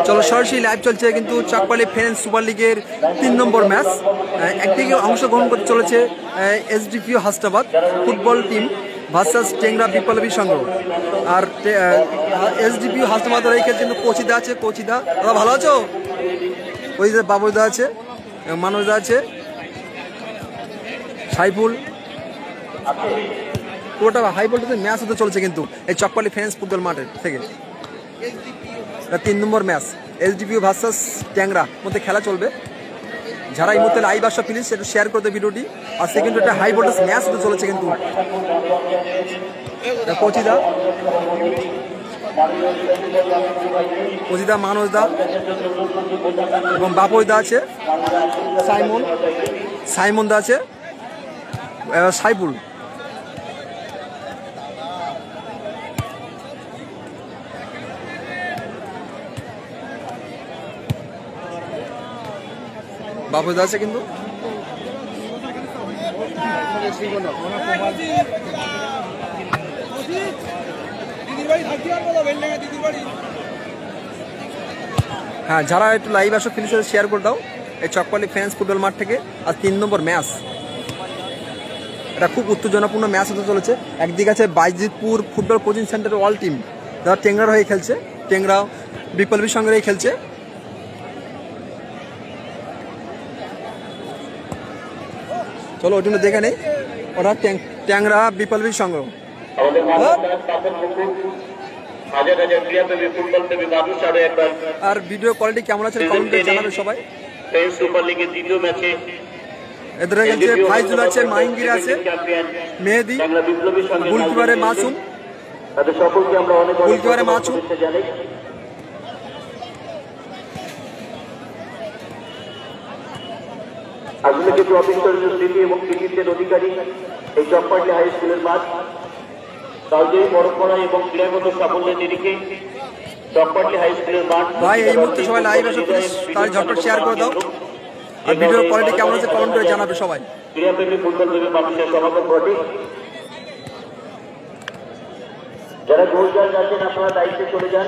চলো সরাসরি লাইভ চলছে কিন্তু চাকপালি ফ্রেন্ডস সুপার লিগের ৩ নম্বর ম্যাচ। একদিকে অংশগ্রহণ করতে চলেছে SDPO Hasnabad football team versus Tengra Biplabi Sangha. আর এসডিপিও হাসনাবাদের এই খেলছে কিন্তু কোচিদা আছে। কোচিদা দাদা ভালো আছো? ওই যে বাবুদা আছে, মানুষদা আছে, সাইফুল, পুরোটা হাই ভোল্টেজে ম্যাচ হতে চলছে কিন্তু এই চকপালি ফ্রেন্ডস ফুটবল মাঠের থেকে। ৩ নম্বর ম্যাচ এসডিপিও ভার্সাস ট্যাংরা মধ্যে খেলা চলবে। যারা এই মুহূর্তে লাইভ আসা প্লিজ একটু শেয়ার করতে ভিডিওটি। আর সেকেন্ড একটা হাই ভোল্টেজ ম্যাচ হতে চলেছে কিন্তু কোচিদা, কোচিদা, মানুষদা এবং বাপইদা আছে, সাইমন দা আছে, সাইফুল। বাবুদা আছে কিন্তু হ্যাঁ, যারা একটু লাইভ আসো প্লিজ শেয়ার করে দাও এই চকপালি ফ্রেন্ডস ফুটবল মাঠ থেকে। আর ৩ নম্বর ম্যাচ, এটা খুব উত্তেজনাপূর্ণ ম্যাচ হতে চলেছে। একদিকে আছে Baijitpur football coaching centre all team, যারা টেংরার হয়ে খেলছে, টেংরা বিপ্লবী সংঘের হয়ে খেলছে। চলো ওই জন্য দেখে নেই, ওরা ট্যাংরা বিপ্লবী সংঘ। আর ভিডিও কোয়ালিটি কেমন আছে কমেন্টে জানাবে সবাই। এদের কাছে ফাইজুল আছে, মাহিঙ্গির আছে, মেহেদি, গোলকিপারে মাসুম, গোলকিপারে মাসুম। আসলে কিছু অবিস্মরণীয় স্মৃতি এবং কৃতিত্বের অধিকারী এই চকপাটি হাই স্কুলের মাঠ। কালজয়ী পরম্পরা এবং ক্রীড়াগত সাফল্যের নিরিখে চকপাটি হাই স্কুলের মাঠ। ভাই এই মুহূর্তে সবাই লাইভ আসো প্লিজ, তার ঝটপট শেয়ার করে দাও। আর ভিডিওর কোয়ালিটি কেমন আছে কমেন্ট করে জানাবে সবাই। ক্রীড়াপ্রেমী ফুটবল প্রেমী মানুষের সমাগম ঘটে। যারা গোল জাল যাচ্ছেন আপনারা দায়িত্বে চলে যান,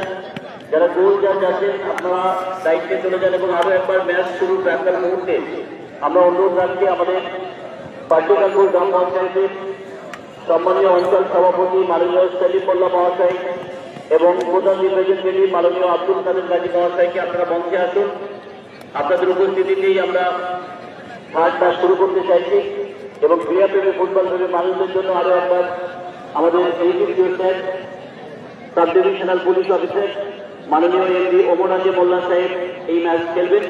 যারা গোল জাল যাচ্ছেন আপনারা দায়িত্বে চলে যান। এবং আরো একবার ম্যাচ শুরু প্রাক্কাল মুহূর্তে আমরা অনুরোধ রাখছি আমাদের পাট্যকালপুর গ্রাম পঞ্চায়েতের সম্মানীয় অঞ্চল সভাপতি মাননীয় সেলিম মোল্লা মহাশয় এবং প্রধান নির্বাচনকারী মাননীয় আব্দুল কাদের গাজী মহাশয়কে আপনারা মঞ্চে আসুন। আপনাদের উপস্থিতিতেই আমরা মাঠ শুরু করতে চাইছি এবং ক্রীড়াপ্রেমী ফুটবল প্রেমী মানুষদের জন্য আরো একবার আমাদের HDPO sir, sub divisional police officer মাননীয় এমডি ওমরাজ মোল্লা সাহেব এই ম্যাচ খেলবেন।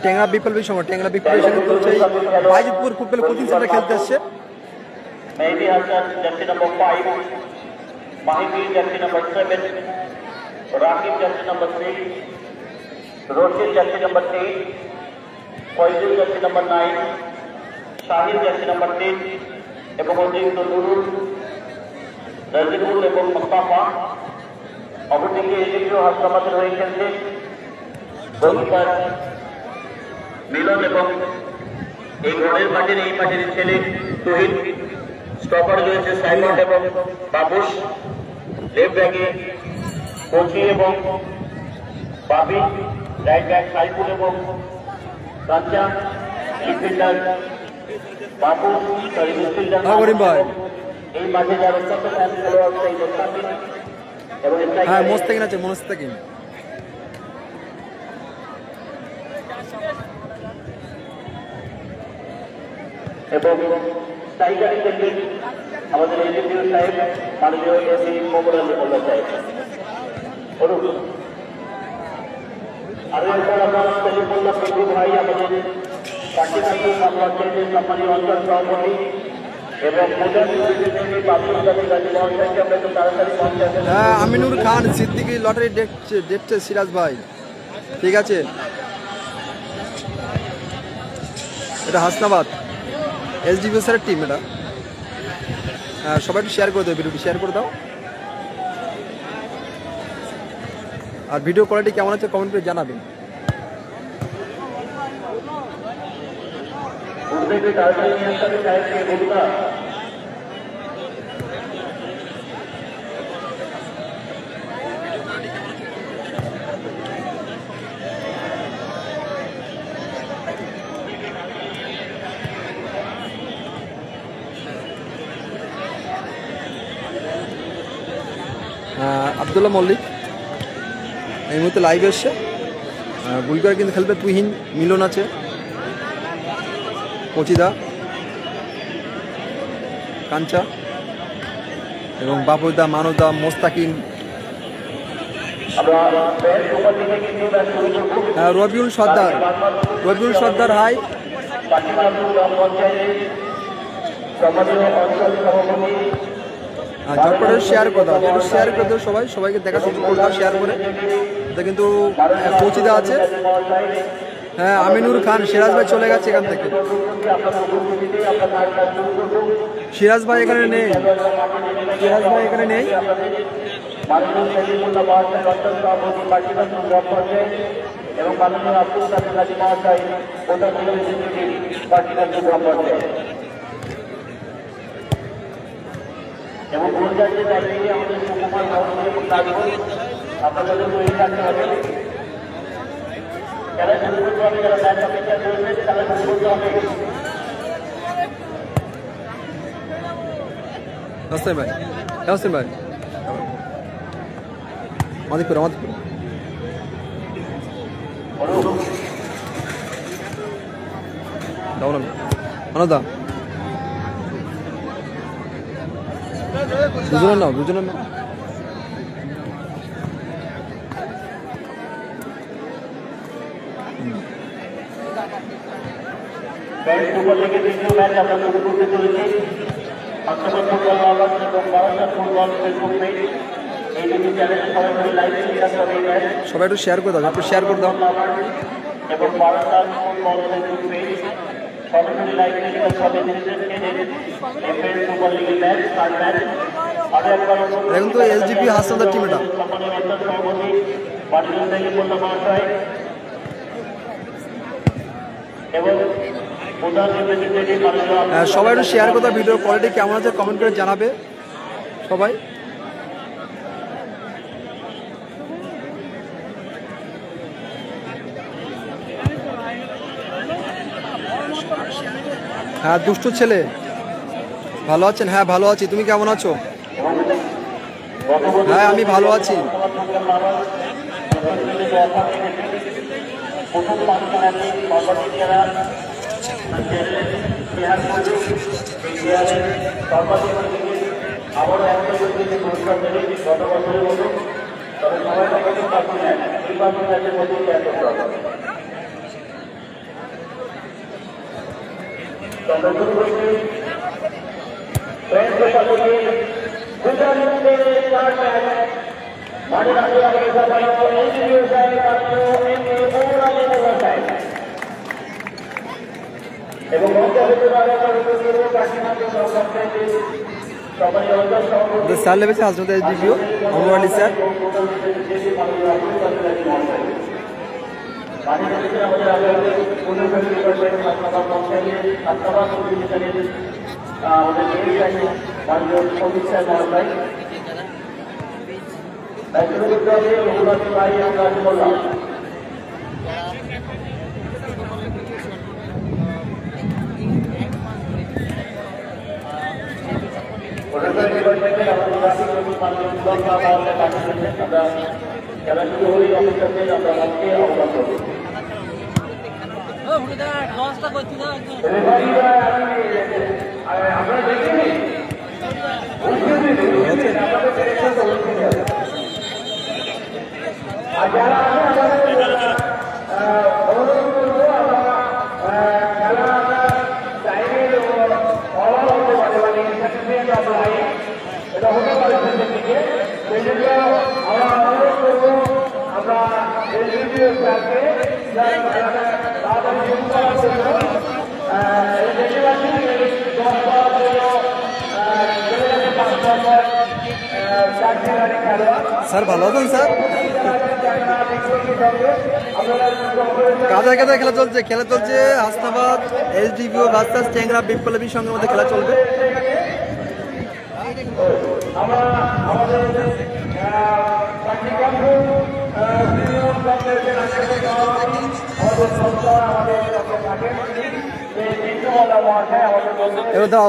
টেংরা বিপ্লবী সংঘ, টেংরা বিপ্লবী সংঘ চলছে বাইজিতপুর ফুটবল কোচিং সেন্টারে খেলতে আসছে। Mehedi Hasan jersey number 5, Mahibul jersey number 7, Rakib jersey number 6, Rashid jersey number 8, Faizul jersey number 9, Shahid jersey number 10 এবং অতিরিক্ত নুরুল, নাজিবুল এবং মুস্তাফা। অপরদিকে এসডিপিও হাসনাবাদের হয়ে খেলছে গোলকিপার মিলন এবং এই ঘরের মাঠের এই মাঠের ছেলে তুহিন। স্টপার রয়েছে সাইমন এবং বাবুস। লেফট ব্যাকে কোচি এবং বাবি, রাইট ব্যাক সাইফুল এবং কাঞ্চা, মিডফিল্ডার বাবু, সরি মিডফিল্ডার এই মাঠে যারা অত্যন্ত খেলোয়াড় সেই মোস্তাকিন এবং মোস্তাকিন আছে, মোস্তাকিন। এবং টাইগারি খেলবেন আমাদের এসডিপিও সাহেব মাননীয় এসি মোমরাজ মোল্লা সাহেব। আরো একবার আমরা সেলিম মোল্লা প্রভু ভাই আমাদের পাট্যকালপুর মামলা কেন্দ্রের সম্মানীয় অঞ্চল সভাপতি এবং প্রধান নির্বাচনকারী আব্দুল কাদের গাজী মহাশয়কে আমরা একটু তাড়াতাড়ি পঞ্চায়েত। আমিনুর খান সিদ্দিকী লটারি দেখছে সিরাজ ভাই, ঠিক আছে। এটা হাসনাবাদ এসডিপিও স্যারের টিম, এটা সবাই একটু শেয়ার করে দাও, ভিডিওটি শেয়ার করে দাও। আর ভিডিও কোয়ালিটি কেমন আছে কমেন্ট করে জানাবেন। আব্দুল্লাহ মল্লিক এই মুহূর্তে লাইভে এসছে। গুলকার কিন্তু খেলবে তুহিন, মিলন আছে, কচিদা, কাঞ্চা এবং বাবুদা, মানবদা, মোস্তাকিম, রবিউল সর্দার হাই, ঝটপটের শেয়ার করে দাও, একটু শেয়ার করে দাও সবাইকে দেখা সুযোগ করে দাও শেয়ার করে। এটা কিন্তু পৌঁছিদা আছে, হ্যাঁ আমিনুর খান, সিরাজ ভাই চলে গেছে এখান থেকে, সিরাজ ভাই এখানে নেই, এবং মাননীয় আব্দুল কাদের গাজী মহাশয় প্রধান অতিথি পার্টিগঞ্জ পর্যায়ে এবং গুলজারকে দাঁড়িয়ে আমাদের সুকুমার ভাবনের লাগবে। আপনাদের তৈরি থাকতে হবে, যারা শুরু করতে হবে, যারা ম্যাচ অপেক্ষা করবে তারা শুরু করতে হবে। ভাই মাদিকপুর আনন্দা দুজনের নাও সুপার লিগের দ্বিতীয় ম্যাচ আমরা শুরু করতে চলেছি। অক্টোবর ফুটবল আওয়াজ এবং বারাসাত ফুটবল ফেসবুক পেজ, এই দুটি চ্যানেলে সরাসরি লাইভ দেখতে হবে। সবাই একটু শেয়ার করে দাও, এবং বারাসাত ফুটবল ফেসবুক পেজ সরাসরি লাইভ দেখতে হবে। সুপার লিগের ম্যাচ আর ম্যাচ এখন তো এসডিপি হাসনাদার টিম, এটা সবাই একটু শেয়ার করতে, ভিডিও কোয়ালিটি কেমন আছে কমেন্ট করে জানাবে সবাই। হ্যাঁ দুষ্টু ছেলে ভালো আছেন? হ্যাঁ ভালো আছি, তুমি কেমন আছো? হ্যাঁ আমি ভালো আছি। স্যার লেগেছে হাজরত এসডিপিও অমর আলী স্যার। খেলা শুরু হলে অপেক্ষাতে আমরা আজকে অবদান করব। আমরা দেখিনি আর যারা অনুরোধ করবো খেলা টাইমের অভাব হতে পারে, মানে এটা হতে পারে থেকে, সেই জন্য আমরা অনুরোধ করবো আমরা তাড়াতাড়ি শুরু করার জন্য দেখতে পাচ্ছি 10 জন্য 4 গাড়ি স্যার ভালো আছেন স্যার? কাদায় কাদায় খেলা চলছে হাসনাবাদ এসডিপিও ভার্সাস টেংরা বিপ্লবী সংঘের মধ্যে খেলা চলবে। দাও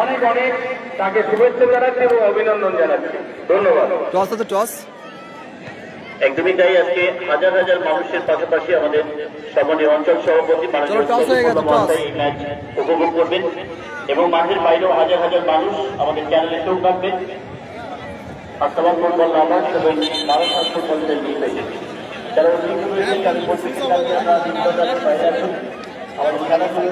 অনেক অনেক তাকে শুভেচ্ছা জানাচ্ছি এবং অভিনন্দন জানাচ্ছি। ধন্যবাদ। টস আছে টস। একদমই তাই। আজকে হাজার হাজার মানুষের পাশাপাশি আমাদের সম্মানীয় অঞ্চল সভাপতি এই ম্যাচ উপভোগ করবেন এবং মাঠের বাইরেও হাজার হাজার মানুষ আমাদের চ্যানেলে চোখ রাখবেন। হাসনাবাদ ফুটবল লাভার্স এবং বারাসাত ফুটবল সেলিব্রেশন যারা রয়েছেন তাদের প্রত্যেকের কাছে আমরা নির্বাচনের বাইরে আছি। আমাদের খেলা শুরু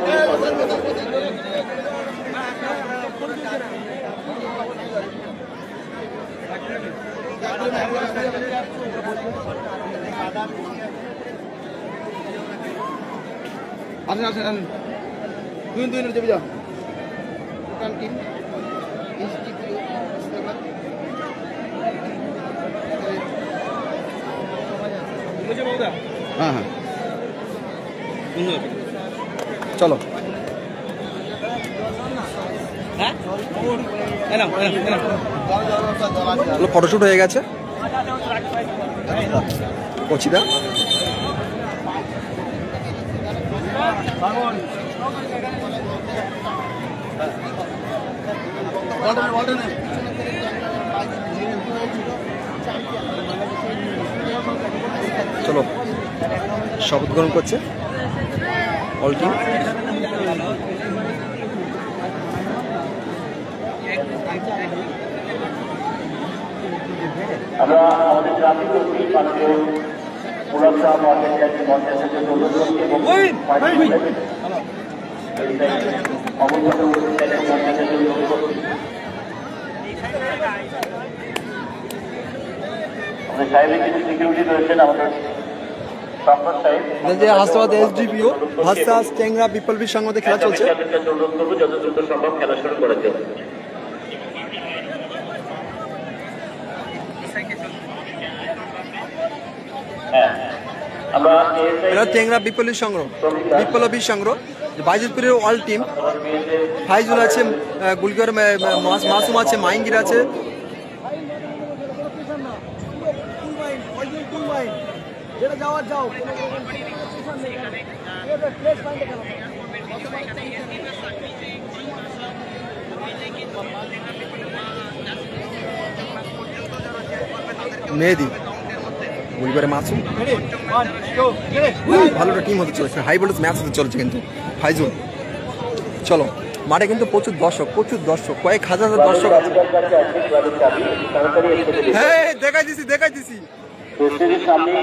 চলো ফটোশুট হয়ে গেছে। কচিদা চলো শপথ গ্রহণ করছে অল টিম। আমরা আমাদের গ্রামীণ কর্মী মাননীয় মুরাদ সাহেব মহাশয় মঞ্চে এসেছে অনুরোধ করছি এবং আমাদের সাহেবের কিছু সিকিউরিটি রয়েছেন। আমাদের হাসনাবাদ এসডিপিও ভার্সাস টেংরা বিপ্লবী সংঘের মধ্যে খেলা চলছে। অনুরোধ করবো যত দ্রুত সম্ভব খেলা শুরু করার জন্য। এটা টেংরা বিপ্লবী সংঘ বাইজুলপুরের অল টিম। ফাইজুল আছে, গুলগর মাসুম আছে, মাইঙ্গির আছে। মেহেদি, গুলগরে মাসুম, ভালো একটা টিম হতে চলেছে, হাই ভোল্টেজ ম্যাচ হতে চলেছে কিন্তু। ফাইজুল চলো, মাঠে কিন্তু প্রচুর দর্শক, কয়েক হাজার দর্শক আছে। হ্যাঁ দেখাই দিছি সামনে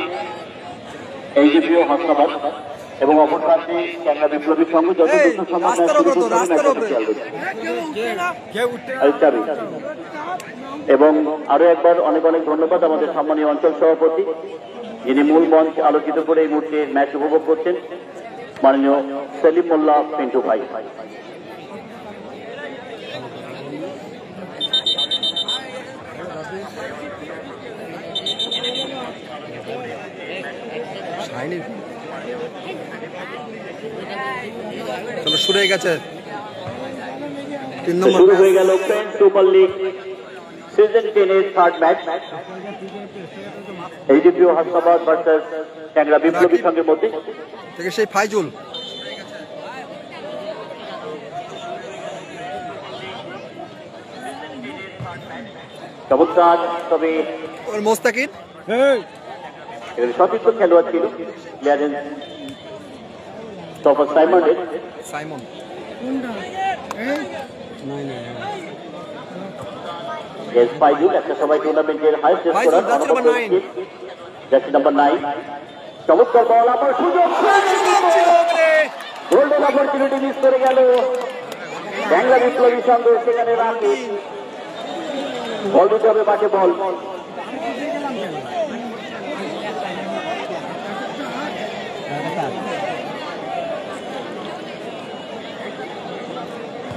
এসডিপিও হাসনাবাদ এবং অপর প্রান্তে টেংরা বিপ্লবী সংঘ এবং আরো একবার অনেক অনেক ধন্যবাদ আমাদের সম্মানীয় অঞ্চল সভাপতি যিনি মূল মঞ্চ আলোচিত করে এই মুহূর্তে ম্যাচ উপভোগ করছেন, মাননীয় সেলিম মোল্লা পিন্টু ভাই। চলো শুরু হয়ে গেছে 3 নম্বর শুরু হয়ে গেল ফ্রেন্ডস সুপার লিগ সিজন 10 এর third match SDPO Hasnabad versus Tengra Biplabi সংঘের মধ্যে থেকে সেই ফাইজুল চমৎকার, তবে মোস্তাকিদ সতীর্থ খেলোয়াড় ছিল সাইমন। একটা সময় টুর্নামেন্টের হাইস্ট জার্সি নাম্বার 9। চমৎকার বল, আবার সুযোগ, গোল্ডেন অপরচুনিটি মিস করে গেল টেংরা বিপ্লবী সংঘ। সেখানে রাখে বল দিতে হবে, মাঠে বল।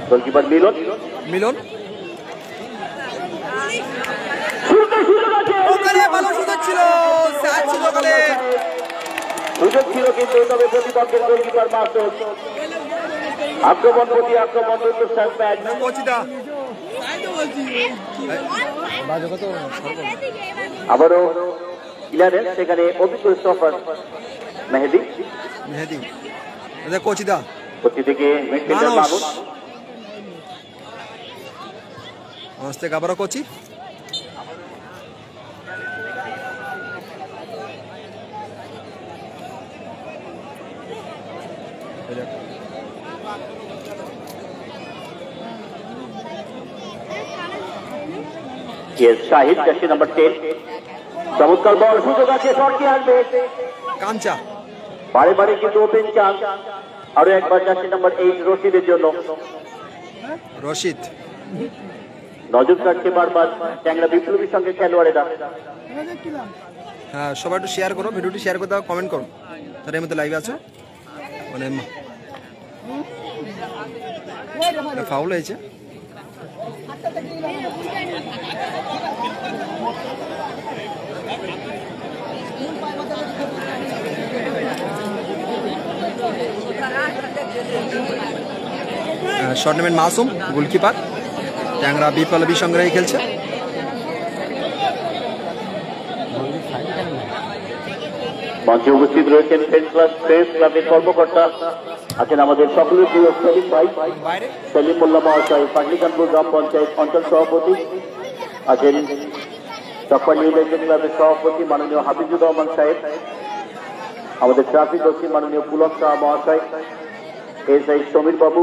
গোলকিপার মিলন সুযোগ ছিল কিন্তু তবে প্রতিপক্ষের গোলকিপার মাসুদ আক্রমণ প্রতি আক্রমণ আবারও ইলানের সেখানে অভিজ্ঞ স্টপার মেহেদি কোচিদা কোচি থেকে মিডফিল্ডার মানুষ থেকে আবারও কোচি শাহিদ জার্সি নাম্বার 10 চমৎকার বল সুযোগ আছে শটটি আসবে কাঞ্চা বারে বারে কিন্তু ওপেন চান্স আরো একবার জার্সি নাম্বার 8 রশিদের জন্য রশিদ নজর রাখছে বারবার ট্যাংরা বিপ্লবীর সঙ্গে খেলোয়াড়েরা হ্যাঁ সবাই একটু শেয়ার করো ভিডিওটি শেয়ার করে দাও কমেন্ট করো তার মধ্যে লাইভ আছো মানে ফাউল হয়েছে শট নেবেন মাসুম গোলকিপার ট্যাংরা বিপ্লবী সংগ্রহে খেলছে মঞ্চে উপস্থিত রয়েছেন ফ্রেন্ডস ক্লাবের কর্মকর্তা আছেন আমাদের সকলের প্রিয় সেলিম ভাই সেলিম মোল্লা মহাশয় পাটলিকানপুর গ্রাম পঞ্চায়েত অঞ্চল সভাপতি আছেন চকপা নিউ লেজেন্ড ক্লাবের সভাপতি মাননীয় হাফিজুর রহমান সাহেব আমাদের ট্রাফিক ওসি মাননীয় পুলক শাহ মহাশয় এসআই সমীর বাবু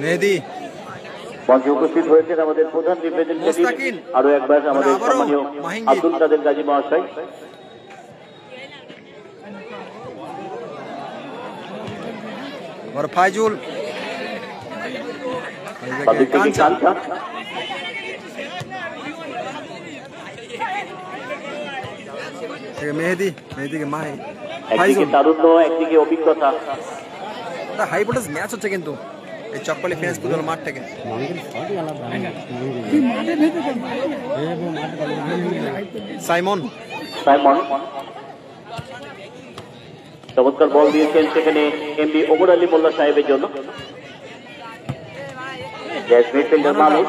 মেহেদি মঞ্চে উপস্থিত হয়েছেন আমাদের প্রধান রিপ্রেজেন্টেটিভ আরো একবার আমাদের সম্মানীয় আব্দুল কাদের গাজী মহাশয় ফাইজুল মেহেদিকে মাহি একদিকে তারুণ্য একদিকে অভিজ্ঞতা হাই ভোল্টেজ ম্যাচ হচ্ছে কিন্তু এই চকপালি ফ্রেন্ডস ফুটবল মাঠ থেকে সাইমন চমৎকার বল দিয়েছেন সেখানে এমবি ওমর আলী মোল্লা সাহেবের জন্য মিডফিল্ডার মানুষ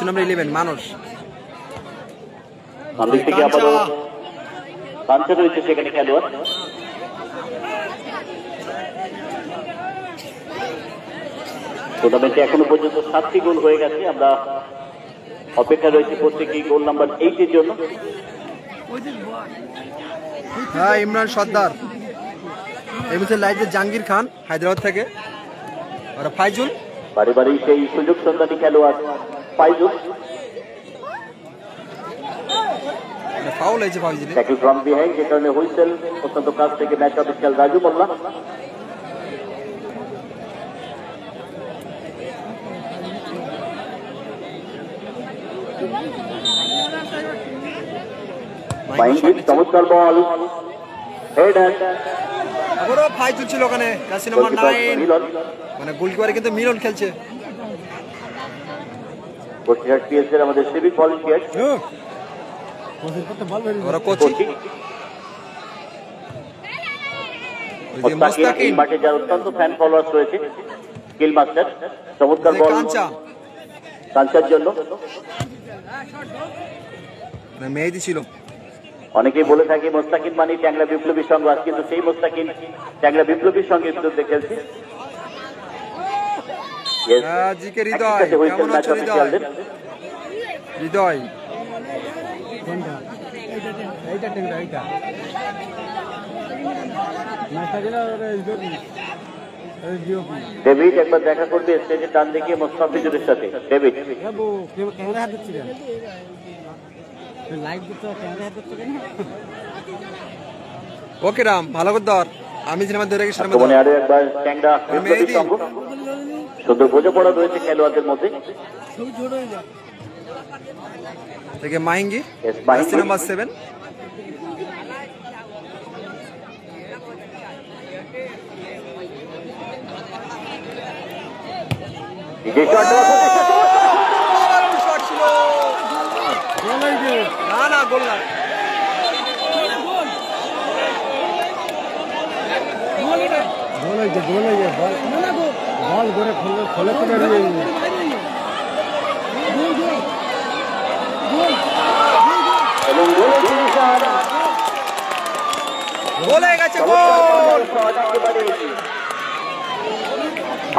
নাম্বার 11 মানুষ বামদিক থেকে আবারও কাঞ্চা রয়েছে সেখানে খেলোয়াড় টুর্নামেন্টে এখনো পর্যন্ত 7টি গোল হয়ে গেছে আমরা অপেক্ষা রয়েছে প্রত্যেকটি গোল নাম্বার 8 এর জন্য হ্যাঁ ইমরান সর্দার এই মুহূর্তে লাইভে জাহাঙ্গীর খান হায়দ্রাবাদ থেকে আর ফাইজুল বারে বারে সেই সুযোগ সন্ধানী খেলোয়াড় ফাইজুল ফাউল হয়েছে ফাইজুল ট্যাকল ফ্রম বিহাইন্ড যে কারণে হুইসেল অত্যন্ত কাছ থেকে ম্যাচ অফিসিয়াল রাজু মোল্লা চমৎকার বল আবারও ফাইজুল ছিল ওখানে জার্সি নাম্বার 9 মানে গোলকিপারে কিন্তু মিলন খেলছে বসিরহাট পিএসএর আমাদের সিভিক ভলান্টিয়ার ওরা কোচি মুস্তাকিম মাঠে যার অত্যন্ত ফ্যান ফলোয়ার্স রয়েছে স্কিল মাস্টার চমৎকার বল কাঞ্চার জন্য মেহেদি ছিল অনেকেই বলে থাকি মোস্তাকিম মানে ট্যাংরা বিপ্লবীর সঙ্গে আজ কিন্তু সেই মোস্তাকিম ট্যাংরা বিপ্লবীর সঙ্গে বিরুদ্ধে খেলছে হৃদয় ডেভিড একবার দেখা করবে স্টেজের ডান দিকে মোস্তাফিজুরের সাথে ডেভিড ওকে রাম ভালো করে ধর আমি সিনেমা ধরে গেছি আরো একবার ট্যাংরা বিপ্লবীর সঙ্গ সুন্দর বোঝাপড়া রয়েছে খেলোয়াড়দের মধ্যে থেকে মাহিঙ্গি নাম্বার 7 শট ছিল না না গোল না। গোল হয়ে গেছে, গোল।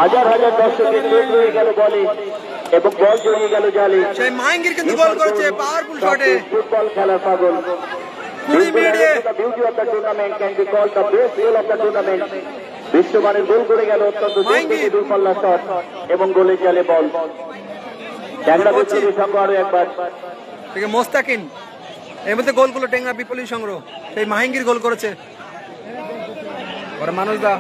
হাজার হাজার দর্শকের চোখ রয়ে গেল বলে এবং বল জড়িয়ে গেল জালে। সেই মাহিঙ্গির কিন্তু গোল করেছে পাওয়ারফুল শটে। ফুটবল খেলার পাগল। 20 মিনিটে beauty of the tournament can be called the best goal of the tournament. বিশ্বমানের গোল করে গেল অত্যন্ত দূরপাল্লা শট এবং গোলের জালে বল। ট্যাংরা বিপ্লবী সংঘ আরো একবার থেকে মোস্তাকিন, এর মধ্যে গোলগুলো ট্যাংরা বিপ্লবী সংগ্রহ। সেই মাহিঙ্গির গোল করেছে। মানুষ দা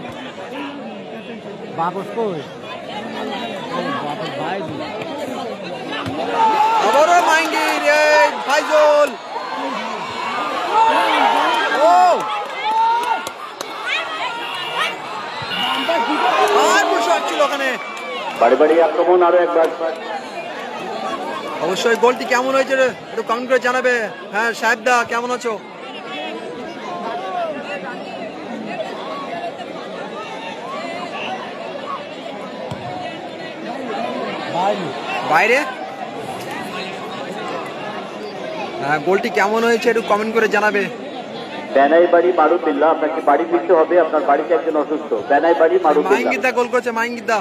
আবারও মাহিঙ্গির, ফাইজল। ও ছিল ওখানে, বাড়ি বাড়ি আক্রমণ আরো একবার। অবশ্যই গোলটি কেমন হয়েছে একটু কমেন্ট করে জানাবে। হ্যাঁ সাহেব দা কেমন আছো? বাইরে হ্যাঁ, গোলটি কেমন হয়েছে একটু কমেন্ট করে জানাবে। বেনাই বাড়ি মারুদুল্লাহ, আপনাকে বাড়ি ফিরতে হবে, আপনার বাড়িতে একজন অসুস্থ। বেনাই বাড়ি মারুদুল্লাহ। মাহিঙ্গিদা গোল করেছে, মাহিঙ্গিদা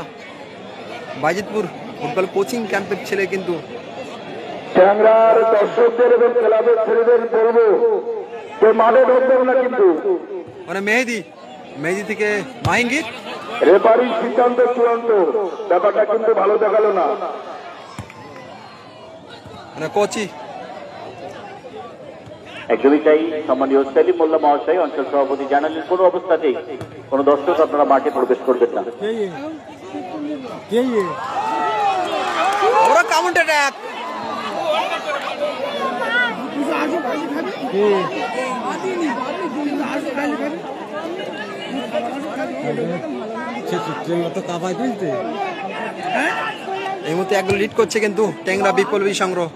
বাইজিতপুর ফুটবল কোচিং ক্যাম্পের ছেলে। কিন্তু ট্যাংরার দর্শকদের এবং ক্লাবের ছেলেদের বলবো যে মাঠে ঢুকবেন না কিন্তু। মানে মেহেদি থেকে মাহিঙ্গির রেফারির সিদ্ধান্ত চূড়ান্ত, ব্যাপারটা কিন্তু ভালো দেখালো না। মানে কোচি একদমই তাই। সম্মানীয় সেলিম মোল্লা মহাশয় অঞ্চল সভাপতি জানালেন কোন অবস্থাতেই কোন দর্শক আপনারা মাঠে প্রবেশ করবেন না। ওরা কাউন্টার অ্যাটাক, এই মুহূর্তে একদম লিড করছে কিন্তু ট্যাংরা বিপ্লবী সংগ্রহ।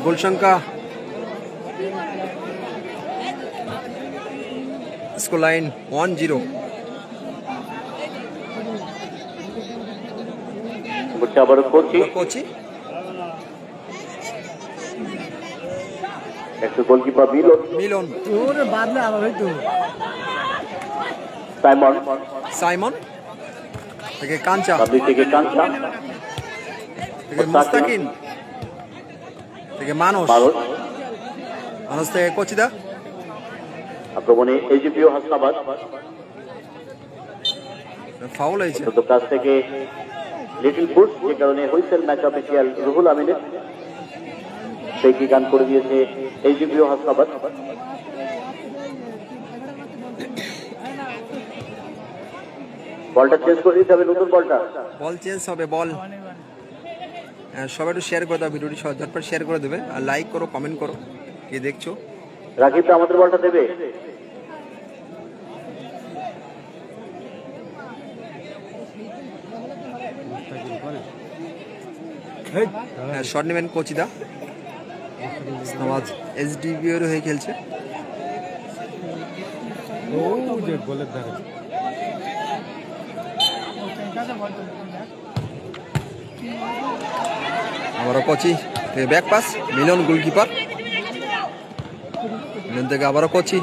গোল সংখ্যা স্কোর লাইন 1-0। আবারও কোচি একটু গোলকিপার মিলন সাইমন থেকে কাঞ্চা থেকে মুস্তাকিন থেকে মানুষ থেকে কোচিদা। আক্রমণে এজিপিও হাসনাবাদ, ফাউল হয়েছে কাছ থেকে লিটল ফুট, যে কারণে হুইসেল ম্যাচ অফিসিয়াল রুহুল আমিনের সেই কি গান করে দিয়েছে এজিপিও হাসনাবাদ। বলটা চেঞ্জ করে দিতে হবে, নতুন বল চেঞ্জ হবে। বল সবাই একটু শেয়ার করে দাও, ভিডিওটি ঝটপট শেয়ার করে দেবে আর লাইক করো, কমেন্ট করো কে দেখছো। রাকিব তো আমাদের বলটা দেবে। শট নেবেন কোচিদা, এসডিবি এর হয়ে খেলছে। আবারও কোচি থেকে ব্যাক পাস, মিলন গোলকিপার, মিলন থেকে আবারও কোচি,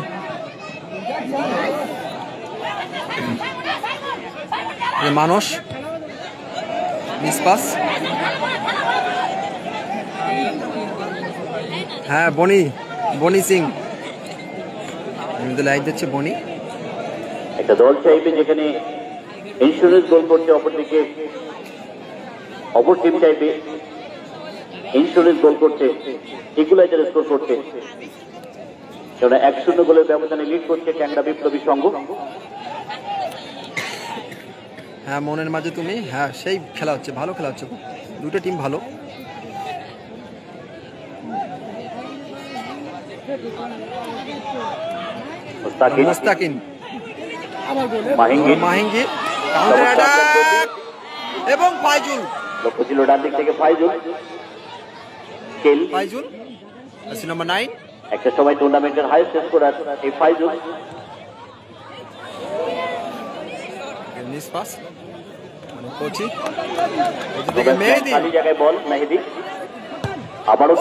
মানস মিস পাস। হ্যাঁ বনি সিং লাইভ দিচ্ছে। বনি একটা দল চাইবে যেখানে ইন্স্যুরেন্স গোল করছে, অপরদিকে অপর টিম চাইবে ইন্স্যুরেন্স গোল করছে, ইকুয়ালাইজার স্কোর করছে। কেননা 1-0 গোলের ব্যবধানে লিড করছে ট্যাংরা বিপ্লবী সংঘ। হ্যাঁ মনের মাঝে তুমি, হ্যাঁ সেই খেলা হচ্ছে, ভালো খেলা হচ্ছে, দুটো টিম ভালো। মুস্তাকিন মাহিঙ্গি কাউন্টার অ্যাটাক, এবং ফাইজুল। লক্ষ্য ছিল ডান দিক থেকে ফাইজুল। খেল ফাইজুল নাম্বার 9, একটা সময় টুর্নামেন্টের হাইয়েস্ট স্কোরার এই ফাইজুল। মিস পাস কোচি এদিকে মেহেদী, খালি জায়গায় বল মেহেদী। আবারও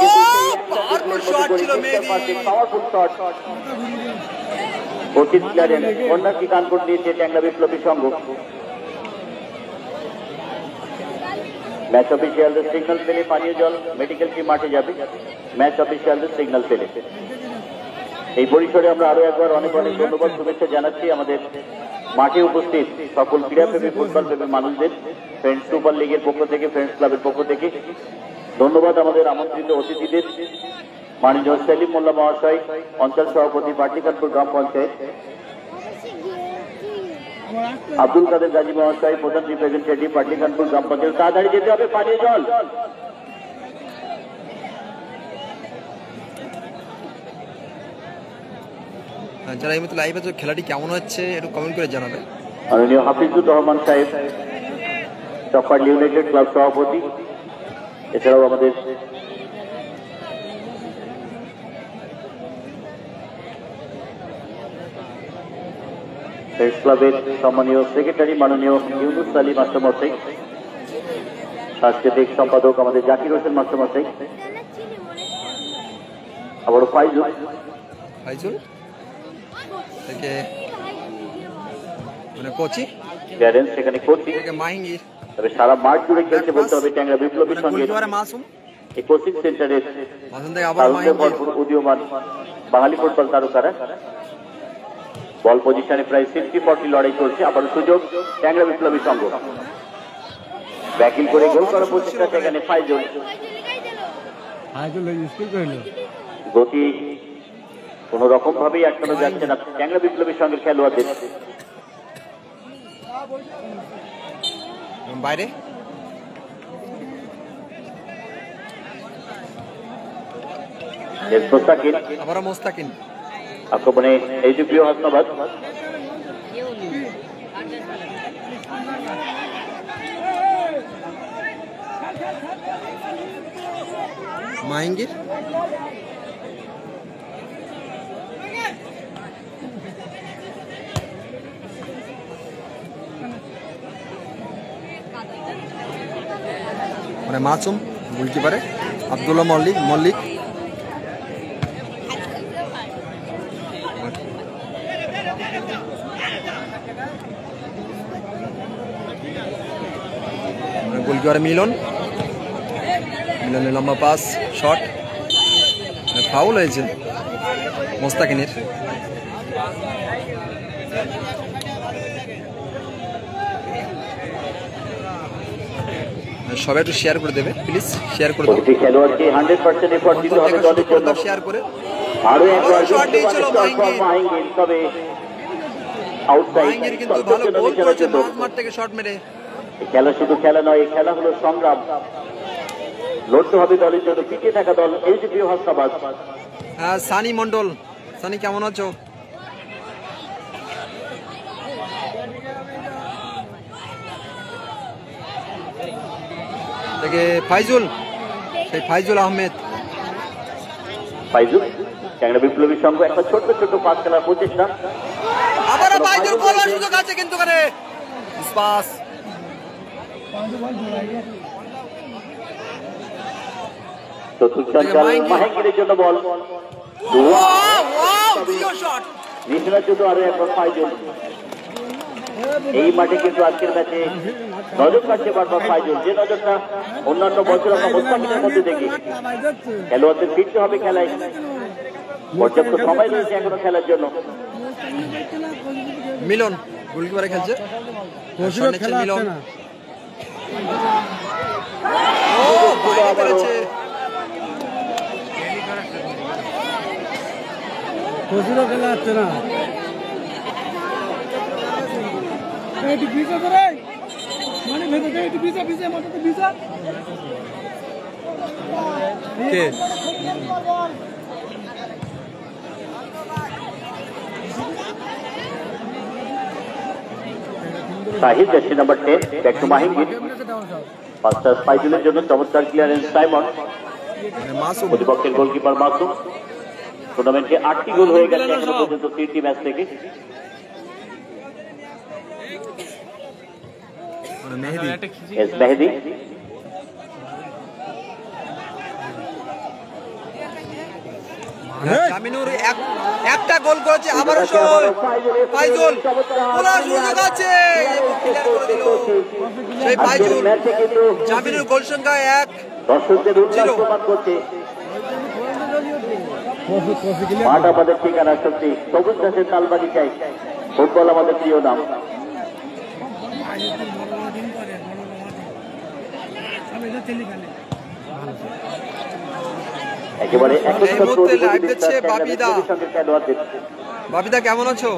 পাওয়ারফুল শট ছিল Mehedi. Powerful shot. Coaching clearance corner kick আনকোট দিয়েছে ট্যাংরা বিপ্লবী সংঘ। ম্যাচ অফিসিয়ালদের সিগন্যাল পেলে পানীয় জল মেডিকেল টিম মাঠে যাবে। ম্যাচ অফিসিয়ালদের সিগন্যাল পেলে এই পরিসরে আমরা আরো একবার অনেক অনেক ধন্যবাদ শুভেচ্ছা জানাচ্ছি আমাদের মাঠে উপস্থিত সকল ক্রীড়াপ্রেমী ফুটবল প্রেমী মানুষদের। ফ্রেন্ডস সুপার লিগের পক্ষ থেকে, ফ্রেন্ডস ক্লাবের পক্ষ থেকে ধন্যবাদ আমাদের আমন্ত্রিত অতিথিদের, মাননীয় সেলিম মোল্লা মহাশয়, অঞ্চল সভাপতি পাটলিকানপুর গ্রাম পঞ্চায়েত, আব্দুল কাদের গাজী মহাশয়, প্রধান রিপ্রেজেন্টেটিভ পাটলিকানপুর গ্রাম পঞ্চায়েত। তাড়াতাড়ি যেতে হবে, পানীয় জল। যারা এই মতো লাইভে খেলাটি কেমন হচ্ছে একটু কমেন্ট করে জানাবে। মাননীয় হাফিজুর রহমান সাহেব, চপার ইউনাইটেড ক্লাব সভাপতি, এছাড়াও আমাদের প্রেস ক্লাবের সম্মানীয় সেক্রেটারি মাননীয় ইউনুস আলী মাস্টারমশাই, সাংস্কৃতিক সম্পাদক আমাদের জাকির হোসেন মাস্টারমশাই, আবারও ফাইজুল থেকে কোচি ক্লিয়ারেন্স, সেখানে কোচি মাহিঙ্গির। তবে সারা মাঠ জুড়ে খেলতে বলতে হবে ট্যাংরা বিপ্লবীর সঙ্গে মাসুম এই কোচিং সেন্টারের আবার উদীয়মান বাঙালি ফুটবল তারকারা। বল পজিশনে প্রায় 60-40 লড়াই চলছে। আবার সুযোগ ট্যাংরা বিপ্লবী সংঘ ব্যাকিং করে গোল করার প্রচেষ্টা, সেখানে ফাইজুল। গতি কোন রকম ভাবেই আটকানো যাচ্ছে না ট্যাংরা বিপ্লবী সংঘের খেলোয়াড়দের। বাইরে আবার মোস্তাকিন আক্রমণে এইচপিও হাসনাবাদ। মাহিঙ্গির মাসুম, গোলকিপারে আব্দুল্লাহ মল্লিক গোলকিপারে মিলনের লম্বা পাস, শট, ফাউল হয়েছে মোস্তাকিনের। সবাই একটু শেয়ার করে দেবে প্লিজ, শেয়ার করে দেবে খেলোয়াড়কে 100% এফর্ট দিতে হবে দলের জন্য। শেয়ার করে আরো একবার মাহিঙ্গির, তবে আউটসাইড কিন্তু ভালো গোল করেছে মাঠ থেকে শট মেরে। খেলা শুধু খেলা নয়, এই খেলা হলো সংগ্রাম। লড়তে হবে দলের জন্য, পিছিয়ে থাকা দল এইচপিও হাসনাবাদ। সানি মন্ডল, সানি কেমন আছো? থেকে ফাইজুল আহমেদ, ট্যাংরা বিপ্লবী সংঘ একটা ছোট ছোট পাস খেলার প্রচেষ্টা। আবারও ফাইজুল গোলের সুযোগ আছে কিন্তু করে পাস। চতুর্থাঞ্চল মাহিঙ্গিরের জন্য বল, নিশানার জন্য আরো একবার ফাইজুল। এই মাঠে কিন্তু আজকের ম্যাচে নজর কাটছে বারবার ফাইজুল, যে নজরটা অন্যান্য বছর আমরা মোস্তাকিনের মধ্যে দেখি। খেলোয়াড়দের ফিরতে হবে খেলায়, পর্যাপ্ত সময় রয়েছে এখনো খেলার জন্য। মিলন গোলকিপারে খেলছে, মিলন খেলা হচ্ছে না। মানে Shahid jersey number 10 back to মাহিঙ্গির ফার্স্ট ফাইজুলের জন্য চমৎকার ক্লিয়ারেন্স সাইমন মাসুম প্রতিপক্ষের গোলকিপার মাসুম টুর্নামেন্টে 8টি গোল হয়ে গেছে এখনো পর্যন্ত 3টি ম্যাচ থেকে মেহেদি এস মেহেদি জামিনুর একটা গোল করেছে আবারও ফাইজুল পুরো সুযোগ আছে ক্লিয়ার করে দিল সেই ফাইজুল জামিনুর গোল সংখ্যা 1 দর্শকদের উৎসাহ প্রমাণ করছে মাঠ আমাদের ঠিকানা সত্যি সবুজ ঘাসের তালবাগিচায় ফুটবল আমাদের প্রিয় নাম একেবারে বাপিদা কেমন আছো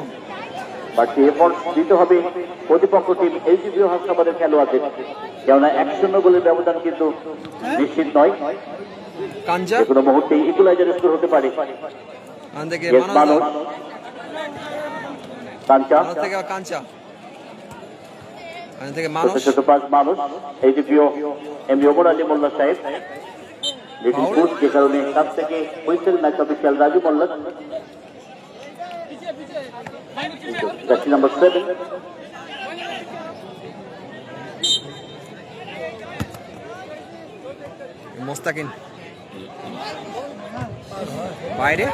বাড়তি এফোর্ট দিতে হবে প্রতিপক্ষ টিম এলজিবিও হাসপাতালের খেলোয়াড়দের কেননা 1-0 গোলের ব্যবধান কিন্তু নিশ্চিত নয় কাঞ্জা কোনো মুহূর্তেই ইকুয়ালাইজার স্কোর হতে পারে মানুষ কাঞ্চা থেকে কাঞ্চা থেকে মানুষ ছোট পাঁচ মানুষ এলজিবিও এমডি ওমর আলী মোল্লা সাহেব লিটিল ফুড যে কারণে সব থেকে হুইসেল ম্যাচ অফিসিয়াল রাজু মোল্লা জার্সি নাম্বার 7 মোস্তাকিন বাইরে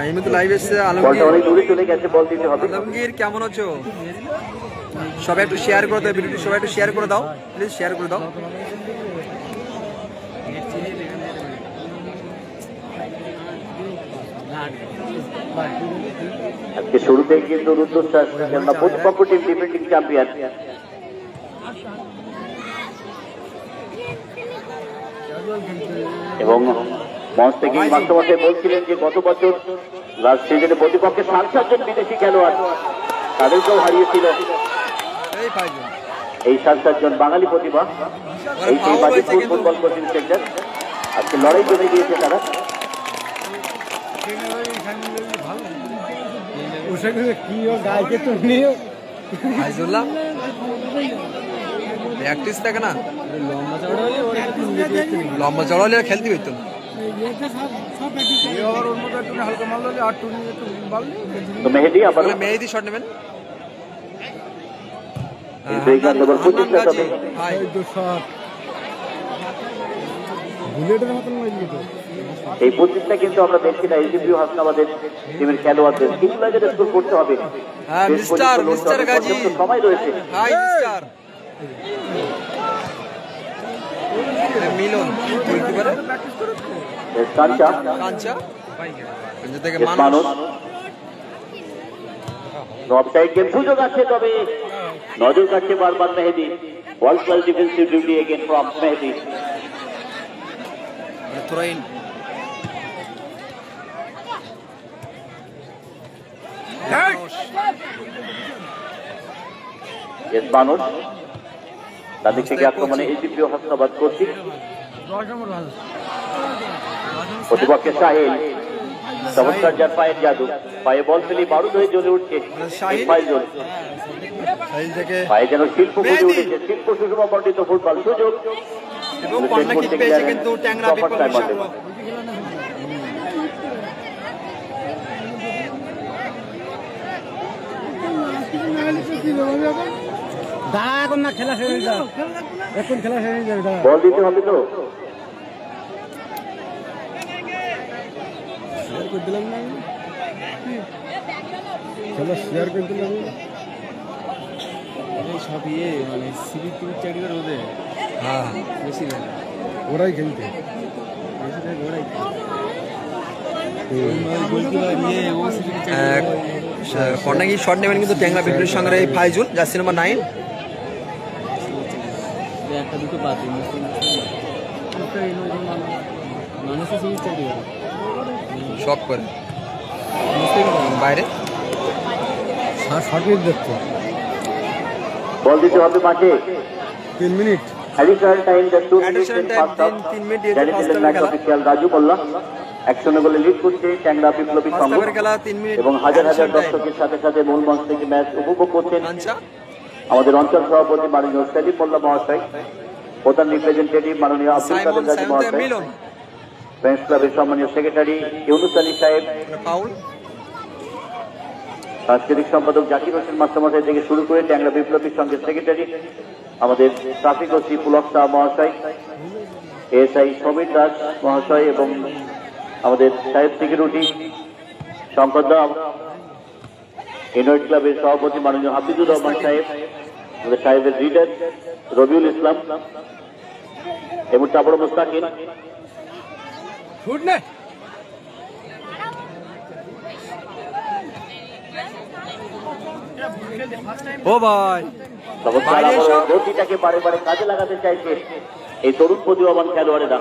এই মতো লাইভ এসে আলমগীর কেমন আছো সবাই একটু শেয়ার করে দাও ভিডিওটি সবাই একটু শেয়ার করে দাও প্লিজ শেয়ার করে দাও আজকে শুরুতেই কিন্তু রুদ্রশ্বাস প্রতিপক্ষ টিম ডিফেন্ডিং চ্যাম্পিয়ন এবং মঞ্চ থেকে মাস্টারমশাই বলছিলেন যে গত বছর লাস্ট সিজনে প্রতিপক্ষে 7 জন বিদেশি খেলোয়াড় তাদেরকেও হারিয়েছিল এই 7 জন বাঙালি প্রতিভা এই ফুটবল কোচিং সেন্টার আজকে লড়াই জমে গিয়েছে তারা প্র্যাকটিস থাকে না লম্বা চড়া হলে খেলতে হইতো মেহেদি শট নেবেন এই 25টা কিন্তু আমরা দেখছি না এলজিবিও হাসনাবাদের টিমের খেলোয়াড়দের ইকুয়ালাইজার স্কোর করতে হবে মিস্টার গাজী সময় রয়েছে মিলন গোলকিপারে কাঞ্চা কাঞ্চা থেকে মানুষ অফসাইড গেম সুযোগ আছে তবে নজর কাটছে বারবার Mehedi wall plus defensive duty again from Mehedi throw in মানুষ তাদের থেকে আক্রমণে এলজিবিও হাসনাবাদ করছি প্রতিপক্ষের সাহেল চমৎকার যার পায়ের জাদু পায়ে বল ফেলি বারুদ হয়ে জ্বলে উঠছে পায়ে যেন শিল্প ফুটে উঠেছে শিল্প সুষমা বর্ণিত ফুটবল সুযোগ এবং কর্নার কিক পেয়েছে কিন্তু ট্যাংরা বিপ্লবী সংঘ দাঁড়া এখন না খেলা শেষ হয়ে যাবে এখন খেলা শেষ হয়ে যাবে বল দিতে হবে তো শেয়ার করে দিলাম না খেলা শেয়ার করে দিলাম সব মানে সিভিক টিভিক চাকরি করে ওদের হ্যাঁ বেশি ওরাই খেলতে ওরাই কর্নার কিক শট নেবেন কিন্তু ট্যাংরা বিপ্লবী সংঘের এই ফাইজুল জার্সি নাম্বার 9 একটা দুটো পাতি মানুষের সিরিজ চাকরি করে শক করে বাইরে শর্টের দেখতে বল দিতে হবে মাঠে 3 minute additional time the 2 minutes Additional time, 3 minutes, official Raju Molla 1-0 গোলে লিড করছে ট্যাংরা বিপ্লবী সংঘ খেলা 3 মিনিট এবং হাজার হাজার দর্শকের সাথে সাথে মূল মঞ্চ থেকে ম্যাচ উপভোগ করছেন আমাদের অঞ্চল সভাপতি মাননীয় সেলিম মোল্লা মহাশয়, প্রধান রিপ্রেজেন্টেটিভ মাননীয় আব্দুল কাদের গাজী মহাশয়, ফ্রেন্ডস ক্লাবের সম্মানীয় সেক্রেটারি ইউনুস আলী সাহেব, সাংস্কৃতিক সম্পাদক জাকির হোসেন মাস্টারমশাই থেকে শুরু করে ট্যাংরা বিপ্লবী সংঘের সেক্রেটারি আমাদের ট্রাফিক ওসি পুলক শাহ মহাশয়, এএসআই সমীর দাস মহাশয় এবং আমাদের সাহেব সিকিউরিটি শঙ্কর দা, ইউনাইটেড ক্লাবের সভাপতি মাননীয় হাফিজুর রহমান সাহেব, আমাদের সাহেবের লিডার রবিউল ইসলাম এবং তারপর মুস্তাকিন। ও ভাই গতিটাকে বারে বারে কাজে লাগাতে চাইছে এই তরুণ প্রতিভাবান খেলোয়াড়েরা।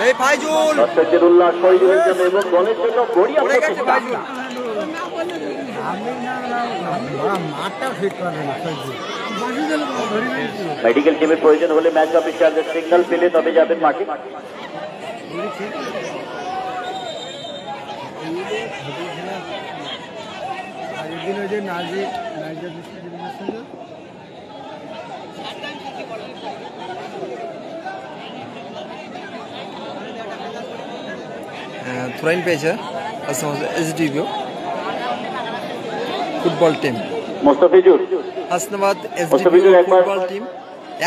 এই ফাইজুল দর্শকদের উল্লাস শহীদুলের জন্য এবং দলের জন্য গড়িয়া প্রচেষ্টা। মেডিকেল টিমের প্রয়োজন হলে ম্যাচ অফিসারদের সিগন্যাল পেলে তবে যাবেন মাঠে। थ्रोइन पेज है SDPO football team Mustafizur Hasnabad SDPO football team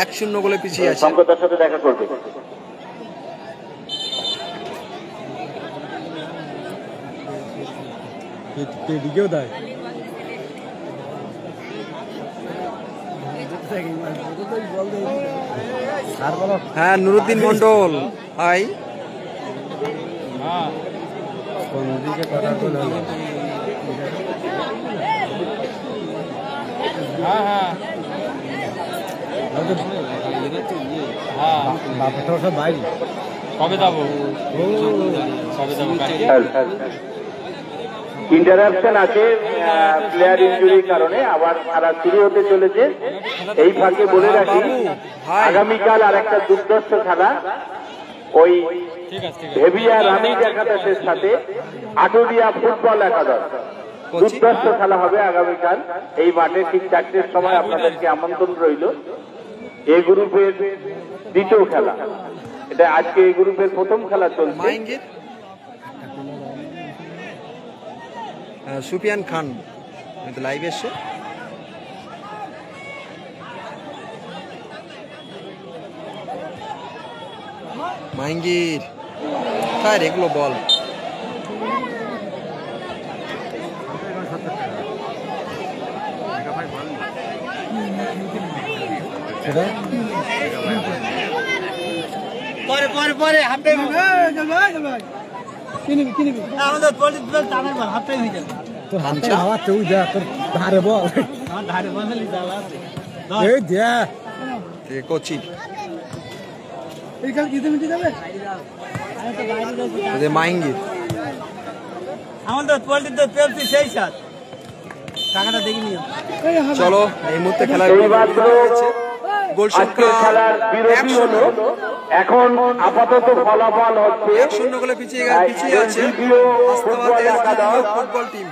1-0 গোলে পিছিয়ে আছে। সংকতার সাথে দেখা করবে। এদিকেও দেয় হ্যাঁ নুরুদ্দিন মন্ডল হাই কোন দিকে কথা বলে বাপটা সব বাইরে কবে যাবো কবে যাবো ইন্টারাপশন আছে প্লেয়ার ইনজুরির কারণে, আবার খেলা শুরু হতে চলেছে। এই ফাঁকে বলে রাখি আগামীকাল আর একটা দুর্ধর্ষ খেলা ওই ভেভিয়া রামিজ একাদশের সাথে আটুরিয়া ফুটবল একাদশ দুর্ধর্ষ খেলা হবে আগামীকাল এই মাঠে ঠিক 4টের সময়। আপনাদেরকে আমন্ত্রণ রইল। এই গ্রুপের দ্বিতীয় খেলা, এটা আজকে এই গ্রুপের প্রথম খেলা চলছে। সুফিয়ান খান লাইভ এসে মাইঙ্গির কার এগুলো বল পরে পরে পরে হাফ টাইম কিনিবি আমাদের পলিট বল টানার বল হাফ টাইম হয়ে যাবে তো হাফ টাইম হওয়া তুই যা তোর ধারে বল আমার ধারে বললি জালা আছে এই দে তে কোচি এই কাল কিতে মিটে যাবে দে মাইঙ্গির আমাদের পলিট তো পেপসি সেই সাথ টাকাটা দেখি নিও চলো এই মুহূর্তে খেলা গোল সংখ্যা এখন আপাতত ফলাফল হচ্ছে 1-0 গোলে পিছিয়ে আছে হাসনাবাদ এসডিবিও ফুটবল টিম।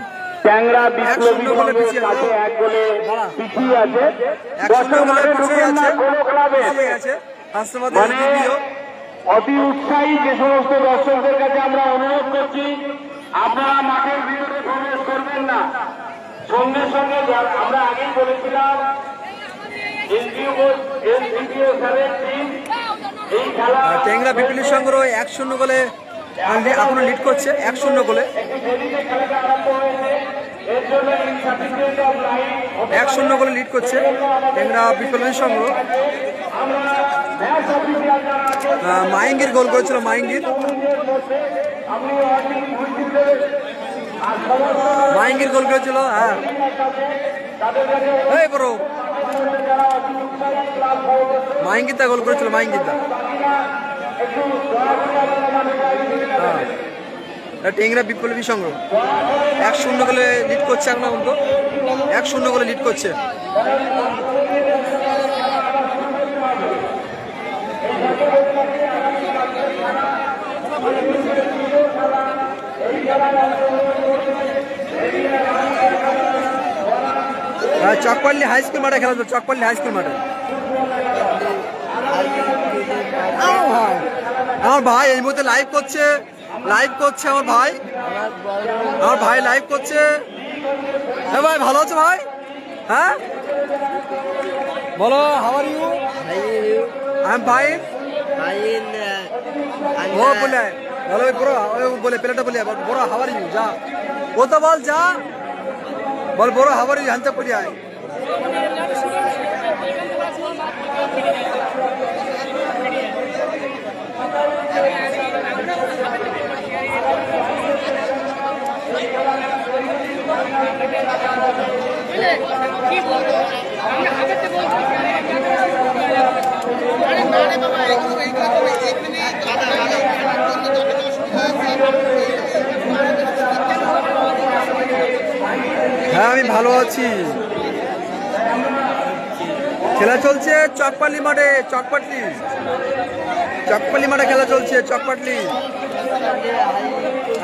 ট্যাংরা বিপ্লবী সংঘের কাছে 1 গোলে পিছিয়ে আছে। 1-0 গোলে পিছিয়ে আছে হাসনাবাদ এসডিবিও। অতি উৎসাহী যে সমস্ত দর্শকদের কাছে আমরা অনুরোধ করছি, আপনারা মাঠের ভিতরে প্রবেশ করবেন না। সঙ্গে সঙ্গে আমরা আগেই বলেছিলাম ট্যাংরা বিপ্লবী সংঘ 1-0 গোলে এখনো লিড করছে 1-0 গোলে 1-0 গোলে লিড করছে ট্যাংরা বিপ্লবী সংঘ। মাইঙ্গির গোল করেছিল মাইঙ্গির গোল করেছিল। হ্যাঁ এই বড় মাইঙ্গিতা গোল করেছিল মাইঙ্গিতা। ট্যাংরা বিপ্লবী সংঘ 1-0 গোলে লিড করছে এখন পর্যন্ত 1-0 গোলে লিড করছে। চকপাল্লি হাই স্কুল মাঠে খেলা চলছে, চকপাল্লি হাই স্কুল মাঠে। আমার ভাই এই মুহূর্তে লাইভ করছে আমার ভাই লাইভ করছে। হ্যাঁ ভাই, ভালো আছো ভাই? হ্যাঁ বলো, how are you? I am fine. ও বলে ভালো বড় বলে প্লেটা বলে বড় হাউ আর ইউ, যা ও তো বল, যা বল বড় হাউ আর ইউ, হানতে পড়ি আয়। হ্যাঁ আমি ভালো আছি। খেলা চলছে চকপাল্লি মাঠে, চকপাল্লি মাঠে খেলা চলছে, চকপাল্লি।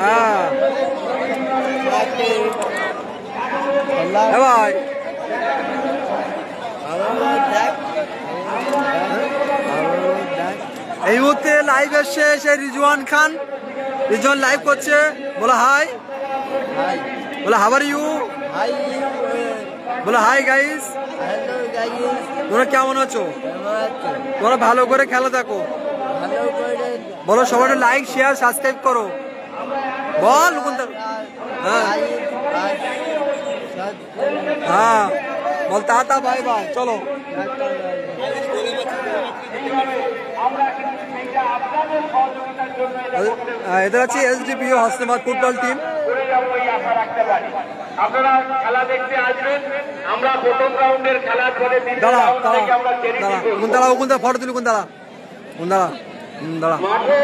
হ্যাঁ ভাই, এই মুহূর্তে লাইভ এসছে সে রিজওয়ান খান, রিজওয়ান লাইভ করছে। বলো হাই, বলো হাউ আর ইউ, বলো হাই গাইস। তোমরা কেমন আছো? তোমরা ভালো করে খেলা দেখো, বলো সবাই লাইক শেয়ার সাবস্ক্রাইব করো। বল হ্যাঁ বল টাটা বাই বাই, চলো। এদের আছে এসডিপিও হাসনাবাদ ফুটবল টিম। আপনারা খেলা দেখতে আসবেন। আমরা প্রথম রাউন্ডের খেলার পরে ফটো তুলি, মাঠে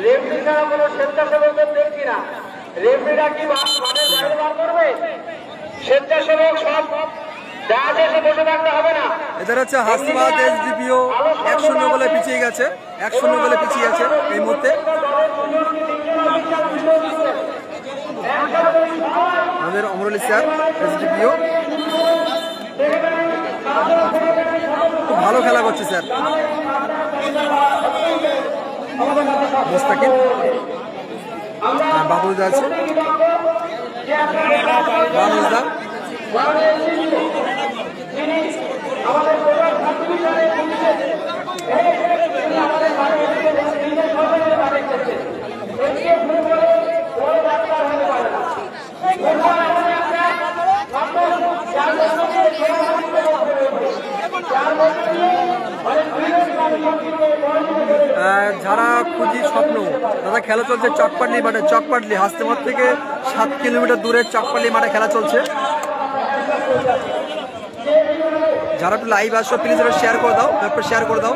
রেফারি ছাড়া কোনো স্বেচ্ছাসেবকদের দেখছি না। রেফারিরা কি মাঠের বাইরে বার করবে? স্বেচ্ছাসেবক সব দাঁড়াতে এসে বসে থাকতে হবে না। এদের হচ্ছে হাসনাবাদ এসডিপিও 1-0 গোলে পিছিয়ে গেছে, 1-0 গোলে পিছিয়ে গেছে এই মুহূর্তে। আমাদের অমরুল স্যার এসডিপিও খুব ভালো খেলা করছে স্যার। মোস্তাকিম, বাবুদা আছে, মানুষদা, যারা খুঁজি স্বপ্ন, দাদা খেলা চলছে চকপাল্লি মাঠে, চকপাল্লি হাসনাবাদ থেকে 7 কিলোমিটার দূরে চকপাল্লি মাঠে খেলা চলছে। যারা একটু লাইভ আসো প্লিজ একটু শেয়ার করে দাও, একটু শেয়ার করে দাও।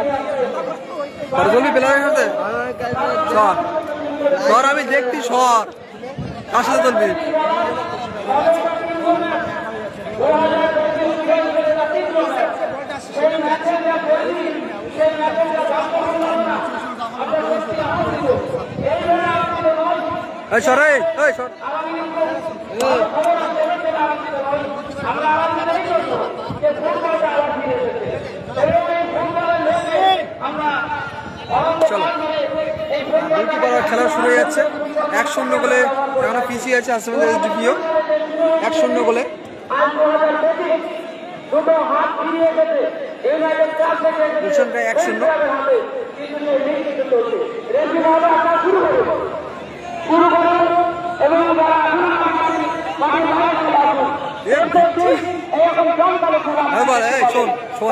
জলদি প্লেয়ারের সাথে সর, আমি দেখতি সর, কার সাথে চলবি? সর, সর। চলো, খেলা শুরু হয়ে যাচ্ছে। 1-0 গোলে এখনো পিছিয়ে আছে হাসনাবাদ এসডিপিও, 1-0 গোলে। ভূষণটাই 1-0। শোন শোন শোন,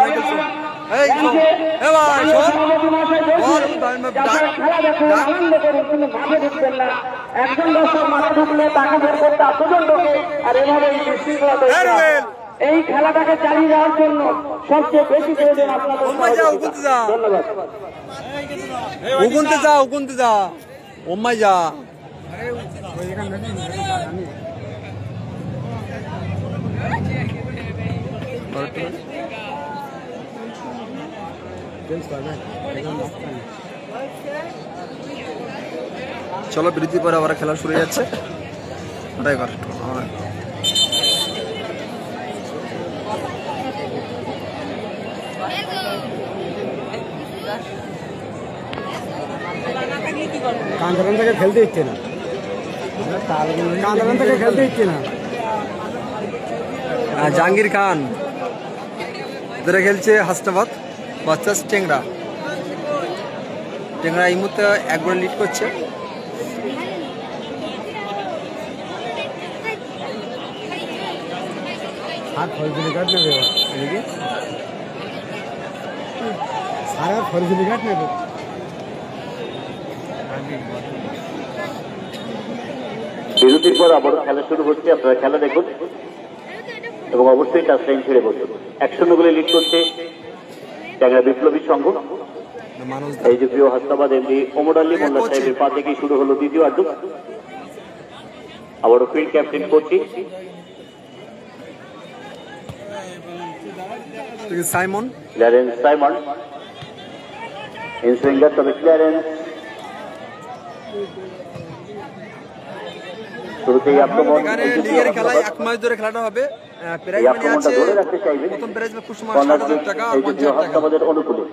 একজন দর্শক মাঠে ঢুকলে তাকে বের করতে আটজন ঢোকে, আর এভাবে এই খেলাটাকে চালিয়ে যাওয়ার জন্য সবচেয়ে বেশি প্রয়োজন আপনাদের। ধন্যবাদ। উগুনতে যা ওম্মাই যা। চলো বিরতির পরে আবার খেলা শুরু হয়ে যাচ্ছে। ওটাই কর কান্দারান থেকে খেলতে ইচ্ছে না, কান্দারান থেকে খেলতে ইচ্ছে না। জাহাঙ্গীর খান ধরে খেলছে হাসনাবাদ ভার্সেস টেংরা। টেংরা এই মুহূর্তে 1 গোলে লিড করছে। আর ফরিদুলি ঘাট নেবে এদিকে, আর ফরিদুলি ঘাট নেবে। বিরতির পর আবার খেলা শুরু হচ্ছে, আপনারা খেলা দেখুন এবং অবশ্যই টাচ লাইন ছেড়ে বসুন। 1-0 গোলে লিড করছে টেংরা বিপ্লবী সংঘ। এই যে প্রিয় হাসনাবাদ এমডি ওমর আলী মোল্লা সাহেবের পা থেকেই শুরু হলো দ্বিতীয় আর্ধ। আবারও ফিল্ড ক্যাপ্টেন করছি সাইমন, ক্লিয়ারেন্স সাইমন ইনসুইঙ্গার, তবে ক্লিয়ারেন্স শুরুতেই আক্রমণ। এখানে লিগের খেলায় 1 মাস ধরে খেলাটা হবে। প্রাইজ মানি আছে, প্রথম প্রাইজ 25,000 টাকা আর 50,000 টাকা। হাসনাবাদের অনুকূলে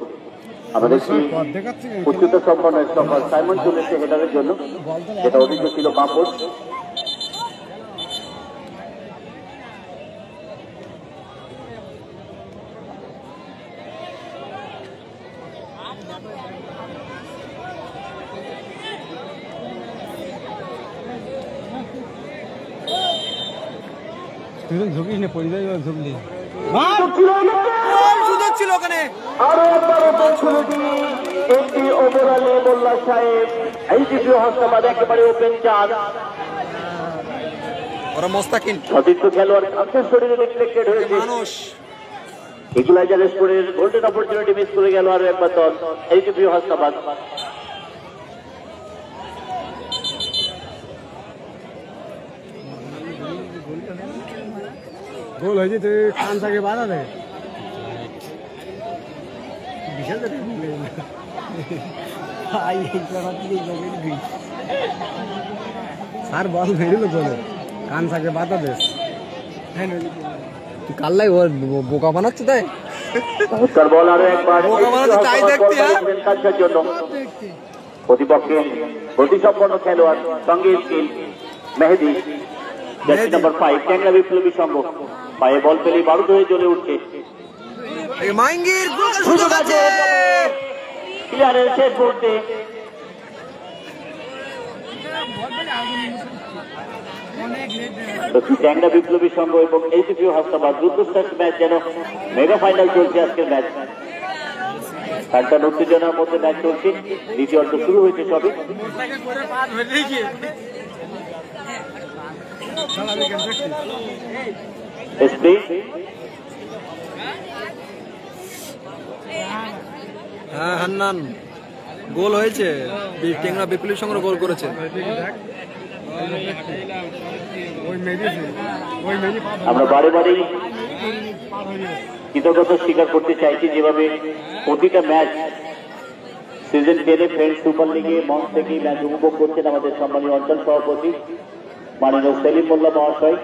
আমাদের উচ্চতা সম্পন্ন স্টপার সাইমন চলেছে হেডারের জন্য, যেটা অভিজ্ঞ ছিল বাঁপড়। তুই ঝুঁকিস না, পড়ে যাবে ঝুঁকলি। সুযোগ ছিল ওখানে। আরো একবার এমপি ওমর আলী মোল্লা সাহেব, এই দ্বিতীয় হাসনাবাদ একেবারে ওপেন চার। ওরা মোস্তাকিন সতীর্থ খেলোয়াড় কাছের শরীরে রিফ্লেক্টেড হয়েছে। মানুষ ইকুলাইজার স্কোরের গোল্ডেন অপরচুনিটি মিস করে গেল আরো একবার দল এই দ্বিতীয় হাসনাবাদ। গোল হয়েছে, তুই কান থেকে বাধা দে। স্যার বল মেরিল গোলে, কান থেকে বাধা দে। তুই কাল্লাই ওর বোকা বানাচ্ছে তাই নমস্কার বল আরো একবার বোকা বানাচ্ছে তাই দেখতে। কাজের জন্য প্রতিপক্ষে গতিসম্পন্ন খেলোয়াড় সঙ্গে স্কিল মেহেদি, জার্সি নাম্বার 5 টেংরা বিপ্লবী সংঘ। পায়ে বল পেলেই বারুদ হয়ে জ্বলে উঠছে। মাইঙ্গির সুযোগ আছে, ক্লিয়ারেন্সের করতে টেংরা বিপ্লবী সংঘ এবং এইচপিও হাসনাবাদ রুদ্রশ্রেষ্ঠ ম্যাচ, যেন মেগা ফাইনাল চলছে আজকের ম্যাচ। টানটান উত্তেজনার মধ্যে ম্যাচ চলছে, দ্বিতীয় অর্ধ শুরু হয়েছে সবই। হ্যাঁ হান্নান গোল হয়েছে, টেংরা বিপ্লবী সংঘ গোল করেছে। আমরা বারে বারেই কৃতজ্ঞতা স্বীকার করতে চাইছি, যেভাবে প্রতিটা ম্যাচ সিজন 10 ফ্রেন্ডস সুপার লিগে মঞ্চ থেকে ম্যাচ উপভোগ করছেন আমাদের সম্মানীয় অঞ্চল সভাপতি মাননীয় সেলিম মোল্লা মহাশয়,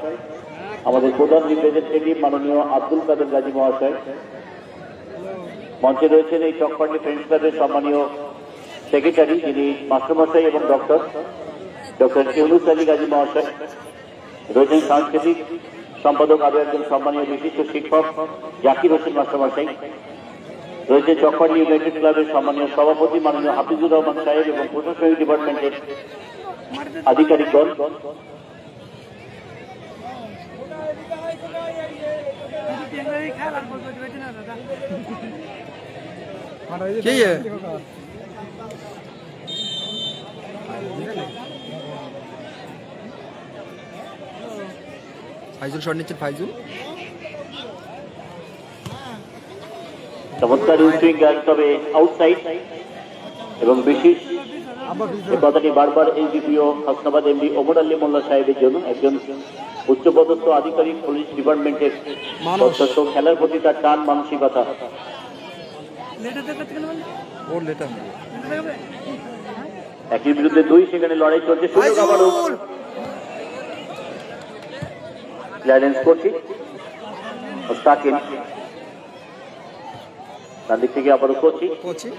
আমাদের প্রধান রিপ্রেজেন্টেটিভ মাননীয় আব্দুল কাদের গাজী মহাশয়, মঞ্চে রয়েছেন এই চকপাটি ফ্রেন্ডস ক্লাবের সম্মানীয় সেক্রেটারি যিনি মাস্টারমশাই এবং ডক্টর ইউনুস আলী গাজী মহাশয়, রয়েছেন সাংস্কৃতিক সম্পাদক আরো একজন সম্মানীয় বিশিষ্ট শিক্ষক জাকির হোসেন মাস্টারমশাই, রয়েছে চকপাটি ইউনাইটেড ক্লাবের সম্মানীয় সভাপতি মাননীয় হাফিজুর রহমান সাহেব এবং প্রশাসনিক ডিপার্টমেন্টের আধিকারিকগণ, কি ফাইজুল শট নিচ্ছেন, ফাইজুল চমৎকার উইঙ্গার, তবে আউটসাইড এবং বিশেষ এই কথাটি বারবার এই দ্বিতীয় হাসনাবাদ এমডি ওমর আলী মোল্লা সাহেবের জন্য, একজন উচ্চপদস্থ আধিকারিক পুলিশ ডিপার্টমেন্টের সদস্য, খেলার প্রতি তার টান মানসিকতা। একই বিরুদ্ধে 2 সেখানে লড়াই চলছে, সুযোগ আবারও ক্লিয়ারেন্স করছি সাকিন, তার দিক থেকে আবারও কোচি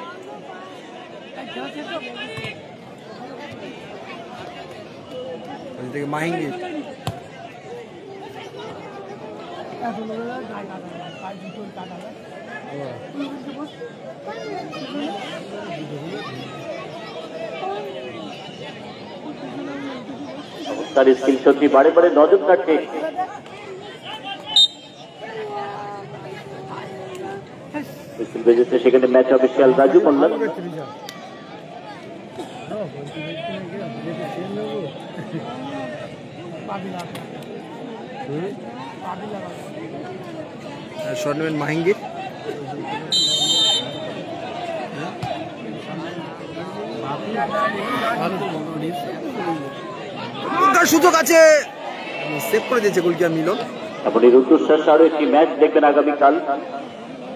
মাহিঙ্গি তার স্কিল সত্যি বারে বারে নজর কাটছে। সেখানে ম্যাচ অফিসিয়াল রাজু মোল্লা। শর্ট মাহিঙ্গি সুযোগ আছে, সেভ করে দিয়েছে গোলকিপার মিলন। আপনি রুদ্রশ্বাস আরো একটি ম্যাচ দেখবেন আগামীকাল,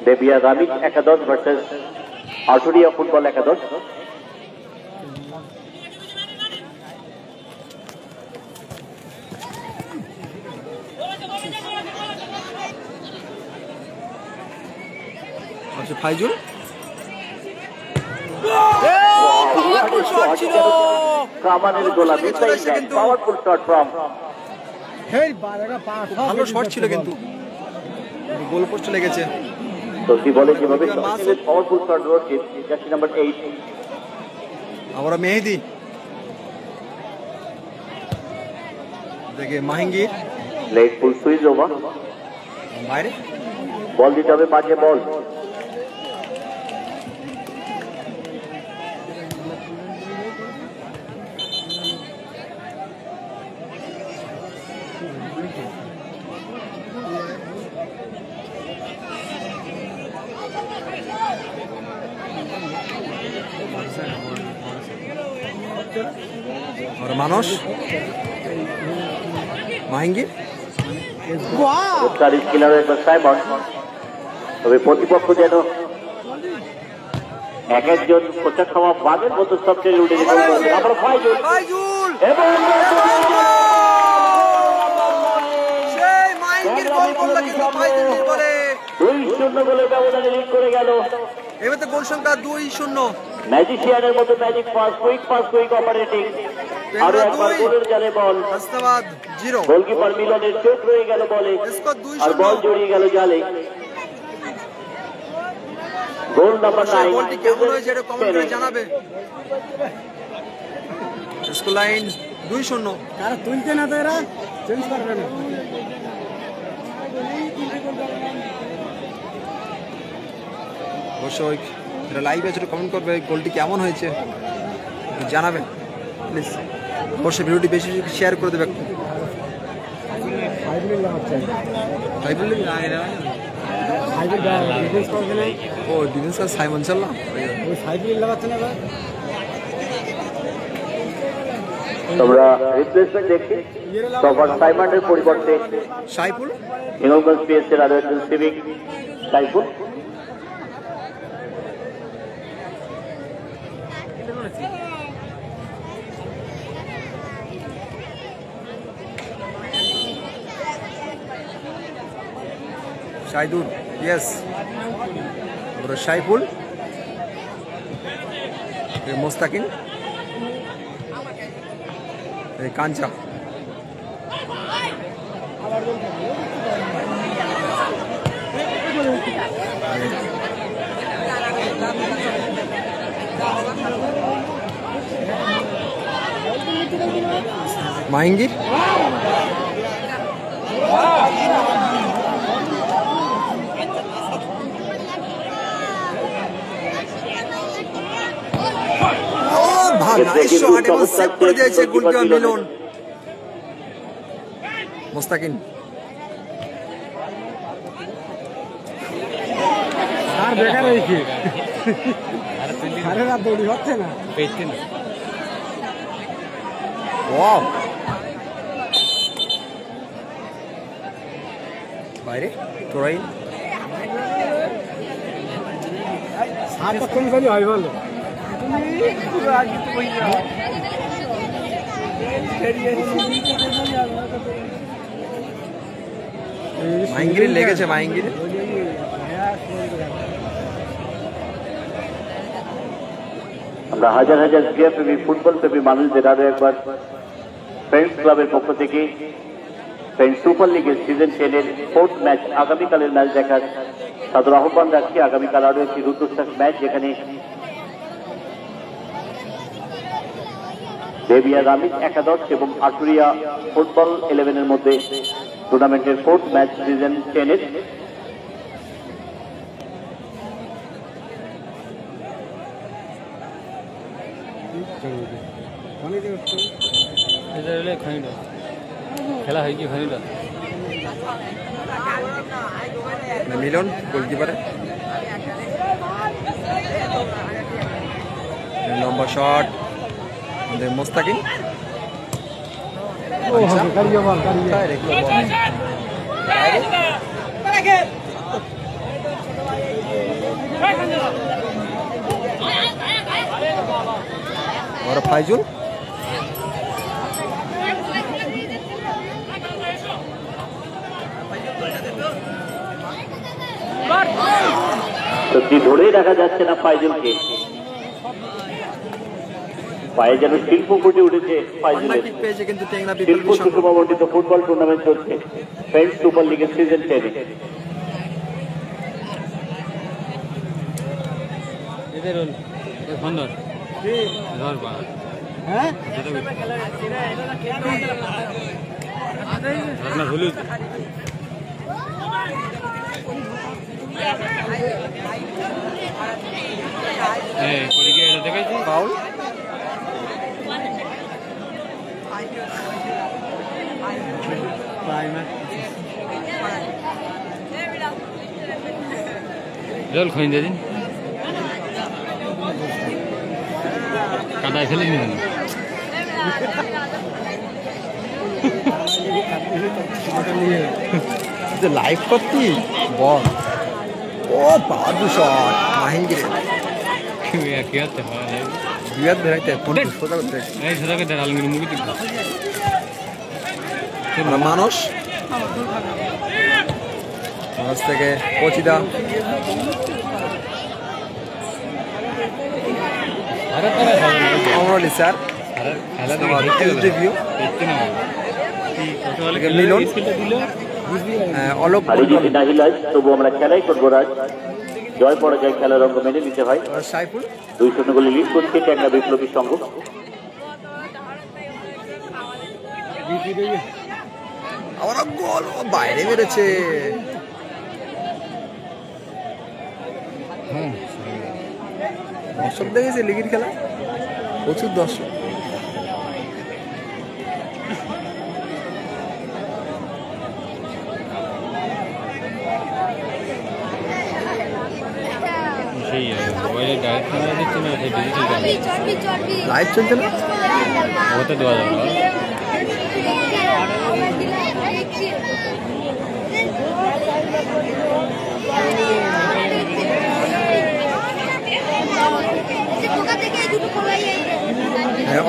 দেবিয়া রামিজ একাদশ ভার্সেস আশুলিয়া ফুটবল একাদশ। ফাইজুল কামানের গোলামি, পাওয়ারফুল শট ফ্রম। ভালো শট ছিল কিন্তু গোল পোস্টে লেগেছে। তো বলে কিভাবে পাওয়ারফুল শট রয়েছে জার্সি নাম্বার 8। আবার মেহেদি দেখে মাহিঙ্গি লেগ ফুল সুইচ ওভার, বাইরে বল দিতে হবে মাঝে বল। और मानस মাহিঙ্গি তবে প্রতিপক্ষ যেন এক একজন কোচার খাওয়া বাঘের মতো সবচেয়ে উঠে যেতে আবার ফাইজুল এবং সেই মাহিঙ্গির গোল করলো কিন্তু ফাইজুলের বলে 2-0 গোলে ব্যবধানে লিড করে গেল। এবারে গোল সংখ্যা 2-0। ম্যাজিশিয়ানের মতো ম্যাজিক পাস, কুইক অপারেটিং। আরো একবার গোলের জালে বল, হাসনাবাদ 0। গোলকিপার মিলনের চোখ রয়ে গেল বলে, স্কোর 2-0। আর বল জড়িয়ে গেল জালে। গোল নাম্বার 9। গোলটি কেমন হয়েছে এটা কমেন্ট করে জানাবে। Score line 2-0। তারা তুলতে না তো এরা চেঞ্জ করবে না। অবশ্যই এটা লাইভ আছে, কমেন্ট করবে গোলটি কেমন হয়েছে জানাবেন প্লিজ। অবশ্যই ভিডিওটি বেশি বেশি শেয়ার করে দেবে। ও ডিফেন্স আর সাইমন চাল্লা তোমরা রিপ্লেসমেন্ট দেখছি। তখন সাইমনের পরিবর্তে সাইফুল, হিঙ্গলগঞ্জ পিএসএর আরো একজন সিভিক সাইফুল। শাহিদুল ইয়েস, সাইফুল, মোস্তাকিন, কাঞ্চা, মাহিঙ্গি, মিলন, মোস্তাকিন, আর বেকার হয়েছে, আরে রাত দৌড়ি হচ্ছে না। বাইরে তোরাই সার কখন খালি হয় বলো। মাহিঙ্গিরি লেগেছে, মাহিঙ্গিরি আমরা হাজার হাজার ক্রীড়াপ্রেমী ফুটবল প্রেমী মানুষদের আরো একবার ফ্রেন্ডস ক্লাবের পক্ষ থেকে ফ্রেন্ডস সুপার লিগের সিজন 10-এর 4th ম্যাচ আগামীকালের ম্যাচ দেখার সাদর আহ্বান রাখছি। আগামীকাল আরো একটি রুদ্ধশ্বাস ম্যাচ, যেখানে দেবিয়া রামিজ একাদশ এবং আটুরিয়া ফুটবল 11-এর মধ্যে টুর্নামেন্টের 4th ম্যাচ সিজন 10-এর। খেলা হয় কি খনিটা মিলন গোলকিপারে লম্বা শট আমাদের মোস্তাকিম। और फाइजुल সত্যি ধরেই রাখা যাচ্ছে না ফাইজুলকে, পায়ে যেন শিল্প ফুটে উঠেছে ফাইজুলের। পেয়েছে কিন্তু টেংরা শিল্প সুষমামণ্ডিত ফুটবল টুর্নামেন্ট চলছে ফ্রেন্ডস সুপার লিগের সিজন 10-এ। এদের রোল সুন্দর ধরবা হ্যাঁ না হলুদ এই কোরিকে এটা দেখাইছি ফাউল। জল খইন দিন কাদায় ফেলে নিন লাইভ করতি বল। ও বাদু শট মাহিঙ্গিরে কি হচ্ছে বিয়াদ বেরাইতে ফোন সোজা করতে এই সোজাকে দেখাল মুখে দিক মানুষ মানুষ থেকে পচিদা অমরলি স্যার রিভিউ মিলন অলোক তবু আমরা খেলাই করবো রাজ, জয় পরাজয় খেলার অঙ্গ মেনে নিতে হয়। সাইফুল 2-0 গোলে লিড করছে টেংরা বিপ্লবী সংঘ। আবার গোল বাইরে বেড়েছে। দর্শক দেখেছে লিগের খেলা, প্রচুর দর্শক। সেই মোবাইলে ডাইরেক্ট ক্যামেরা দিচ্ছে না, সেই ডিজিটাল ক্যামেরা লাইভ চলছে না, ওতে দেওয়া যাবে না।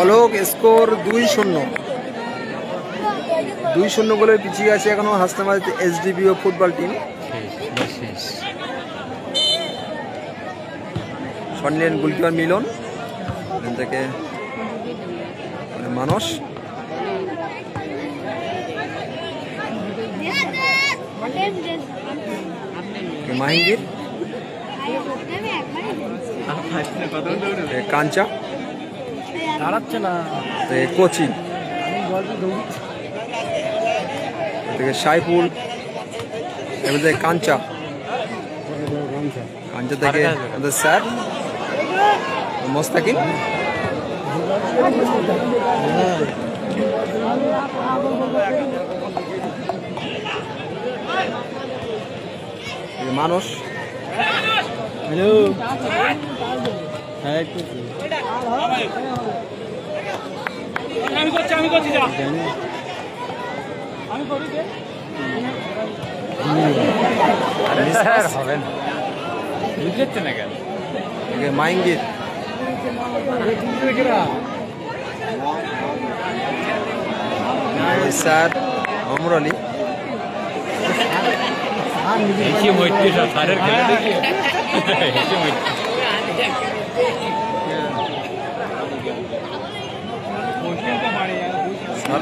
অলোক স্কোর 2-0 2-0 গোলে পিছিয়ে আছে এখনো Hasnabad SDPO football team. সন্নিলেন goalkeeper মিলন, এখান থেকে মানস মাহিঙ্গির কাঞ্চা দাঁড়াচ্ছে না কোচি থেকে সাইফুল, এবার থেকে কাঞ্চা কাঞ্চা থেকে আমাদের স্যার মোস্তাকিম, মানুষ হ্যালো হবে না বুঝতে না কেন মাইঙ্গির স্যার অমর আলী হেসে মরতে স্যারের খেলা দেখি হেসে মরতে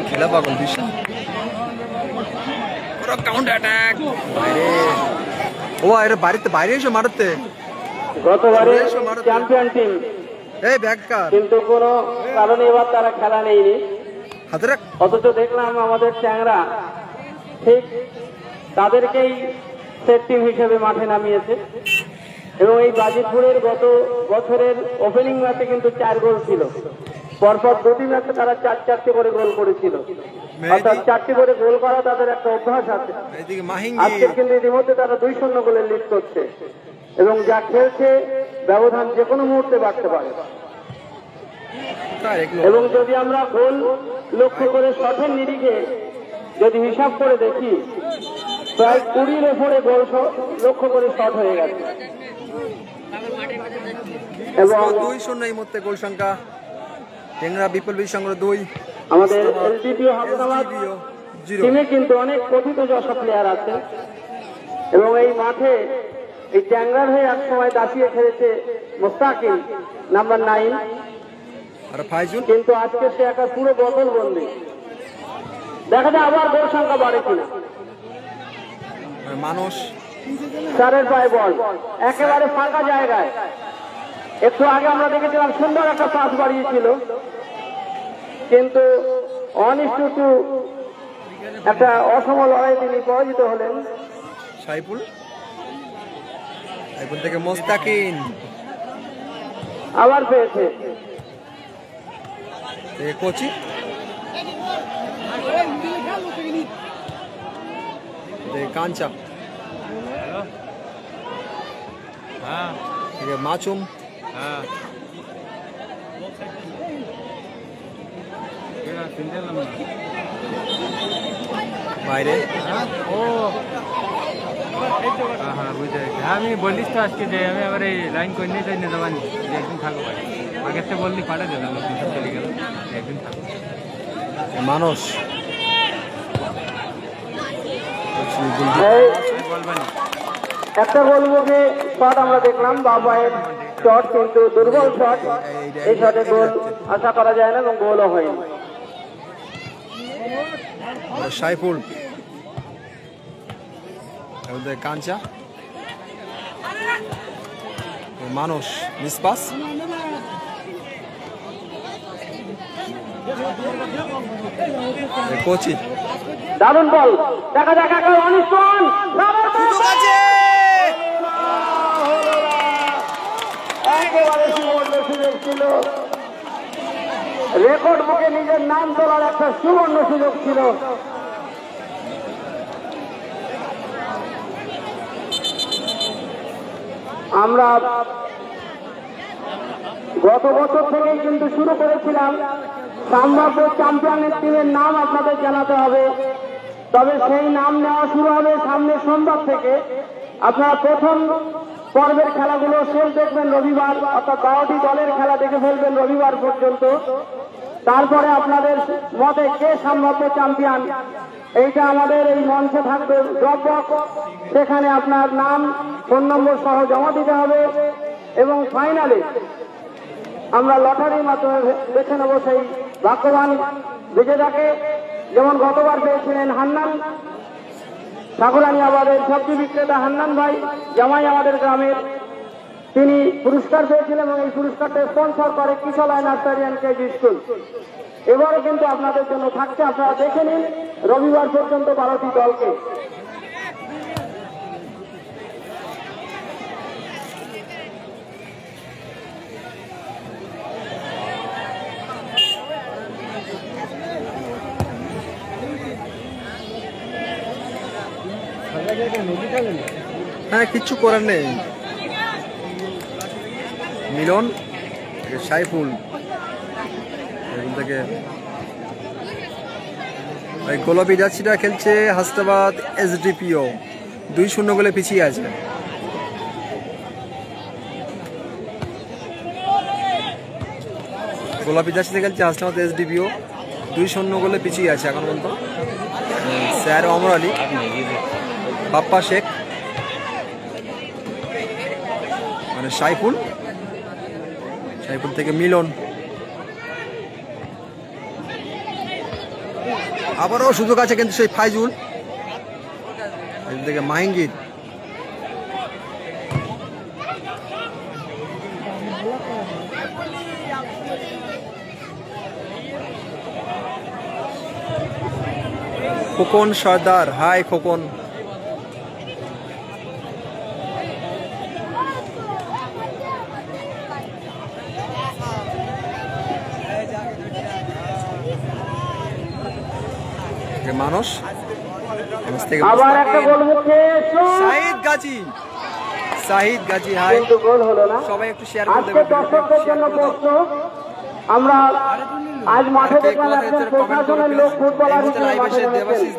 খেলা পাগল বিশাল কাউন্টার অ্যাটাক বাইরে ও এর বাড়িতে বাইরে এসে মারতে গতবারে চ্যাম্পিয়ন টিম এই ব্যাককার কিন্তু কোনো কারণে এবার তারা খেলা নেয়নি হাতে রাখ অথচ দেখলাম আমাদের চ্যাংরা ঠিক তাদেরকেই সেট টিম হিসেবে মাঠে নামিয়েছে এবং এই বাজিতপুরের গত বছরের ওপেনিং ম্যাচে কিন্তু 4 গোল ছিল পরপর 2টি ম্যাচে তারা 4-4টি করে গোল করেছিল অর্থাৎ 4টি করে গোল করা তাদের একটা অভ্যাস আছে আজকে কিন্তু ইতিমধ্যে তারা 2-0 গোলে লিড করছে এবং যা খেলছে ব্যবধান যে কোনো মুহূর্তে বাড়তে পারে এবং যদি আমরা গোল লক্ষ্য করে শটের নিরিখে যদি হিসাব করে দেখি প্রায় 20-এর উপরে গোল লক্ষ্য করে শট হয়ে গেছে এবং 2-0 এই মুহূর্তে গোল সংখ্যা টেংরা বিপ্লবী সংগ্রহ 2 আমাদের এলটিপিও হাসনাবাদ টিমে কিন্তু অনেক কথিত যশা প্লেয়ার আছে এবং এই মাঠে এই ট্যাংরার হয়ে এক সময় দাঁড়িয়ে খেলেছে মোস্তাকিম নাম্বার 9 আর ফাইজুল কিন্তু আজকে সে একটা পুরো বোতল বন্দি দেখা যায় আবার গোল সংখ্যা বাড়ে কিনা মানুষ চারের পায়ে বল একেবারে ফাঁকা জায়গায় একটু আগে আমরা দেখেছিলাম সুন্দর একটা পাস বাড়িয়েছিল কিন্তু অনিষ্টু একটা অসম লড়াই তিনি পরাজিত হলেন সাইফুল থেকে মোস্তাকিন আবার পেয়েছে কোচি কাঞ্চা মাচুম বাইরে আমি বলিস তো আজকে যে আমি আবার এই লাইন করে নিয়ে যাই না যাবানি একদিন থাকবো আগের থেকে বললি পাঠা দিলাম সব চলে গেল একদিন থাকবো মানুষ একটা গোলমুখী শট আমরা দেখলাম বাবায়ের শট কিন্তু দুর্বল শট এই শটে গোল আশা করা যায় না এবং গোলও হয়নি সাইফুল কাঞ্চা মানুষ মিসপাস কোচি দারুণ বল দেখা যাক অনিষ্টন একেবারে সুবর্ণ সুযোগ ছিল রেকর্ড বুকে নিজের নাম তোলার একটা সুবর্ণ সুযোগ ছিল আমরা গত বছর থেকেই কিন্তু শুরু করেছিলাম সম্ভাব্য চ্যাম্পিয়নের টিমের নাম আপনাদের জানাতে হবে তবে সেই নাম নেওয়া শুরু হবে সামনে সোমবার থেকে আপনারা প্রথম পর্বের খেলাগুলো শেষ দেখবেন রবিবার অর্থাৎ 12টি দলের খেলা দেখে ফেলবেন রবিবার পর্যন্ত তারপরে আপনাদের মতে কে সম্ভাব্য চ্যাম্পিয়ন এইটা আমাদের এই মঞ্চে থাকবে ড্রপ বক্স সেখানে আপনার নাম ফোন নম্বর সহ জমা দিতে হবে এবং ফাইনালে আমরা লটারির মাধ্যমে বেছে নেব সেই ভাগ্যবান বিজেতাকে যেমন গতবার পেয়েছিলেন হান্নান ঠাকুরানী আবাদের সবজি বিক্রেতা হান্নান ভাই জামাই আমাদের গ্রামের তিনি পুরস্কার পেয়েছিলেন এবং এই পুরস্কারটা স্পন্সর করে কিশোর নার্সারি অ্যান্ড কেজি স্কুল এবারও কিন্তু আপনাদের জন্য থাকছে আপনারা দেখে নিন রবিবার পর্যন্ত 12টি দলকে হ্যাঁ কিচ্ছু করার নেই মিলন সাইফুল থেকে গোলাপি জার্সিটা খেলছে হাসনাবাদ এসডিপিও 2-0 গোলে পিছিয়ে আছে গোলাপি জার্সিতে খেলছে হাসনাবাদ এসডিপিও 2-0 গোলে পিছিয়ে আছে এখন পর্যন্ত স্যার অমর আলী বাপ্পা শেখ মানে সাইফুল থেকে মিলন আবারও সুযোগ আছে কিন্তু সেই ফাইজুল থেকে মাহিঙ্গির খোকন সর্দার। হাই খোকন। মানুষ আবার একটা গোল হচ্ছে শাহিদ গাজী। শাহিদ গাজী হাই। কিন্তু গোল হলো না। সবাই একটু শেয়ার করে আজকে দেবেন। দর্শকদের জন্য প্রশ্ন, আমরা আজ মাঠে দেখলাম একজন প্রশাসনের লোক ফুটবলার হিসেবে মাঠে নেমেছেন।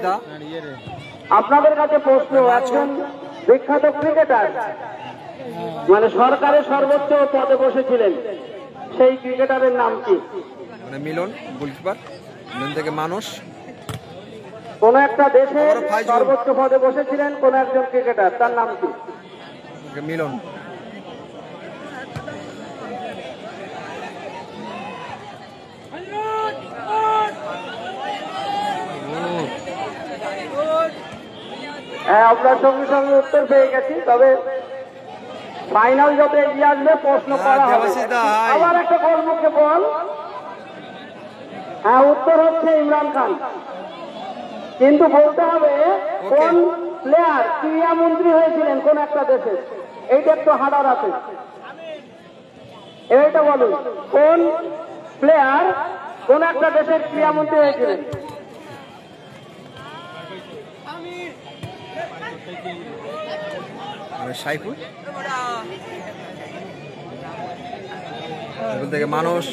আপনাদের কাছে প্রশ্ন, একজন বিখ্যাত ক্রিকেটার মানে সরকারের সর্বোচ্চ পদে বসেছিলেন, সেই ক্রিকেটারের নাম কি? মানে মিলন গোলকিপার, মিলন থেকে মানুষ। কোন একটা দেশে সর্বোচ্চ পদে বসেছিলেন কোন একজন ক্রিকেটার, তার নাম কি? মিলন। হ্যাঁ, আমরা সঙ্গে সঙ্গে উত্তর পেয়ে গেছি, তবে ফাইনাল যত এগিয়ে আসবে প্রশ্ন করা হবে। আবার একটা গোলমুখে বল। হ্যাঁ, উত্তর হচ্ছে ইমরান খান, কিন্তু বলতে হবে কোন প্লেয়ার ক্রীড়ামন্ত্রী হয়েছিলেন কোন একটা দেশে। এইটা একটু হার্ডার আছে, এইটা বলুন, কোন প্লেয়ার কোন একটা দেশের ক্রীড়ামন্ত্রী হয়েছিলেন? সাইফুল থেকে মানুষ।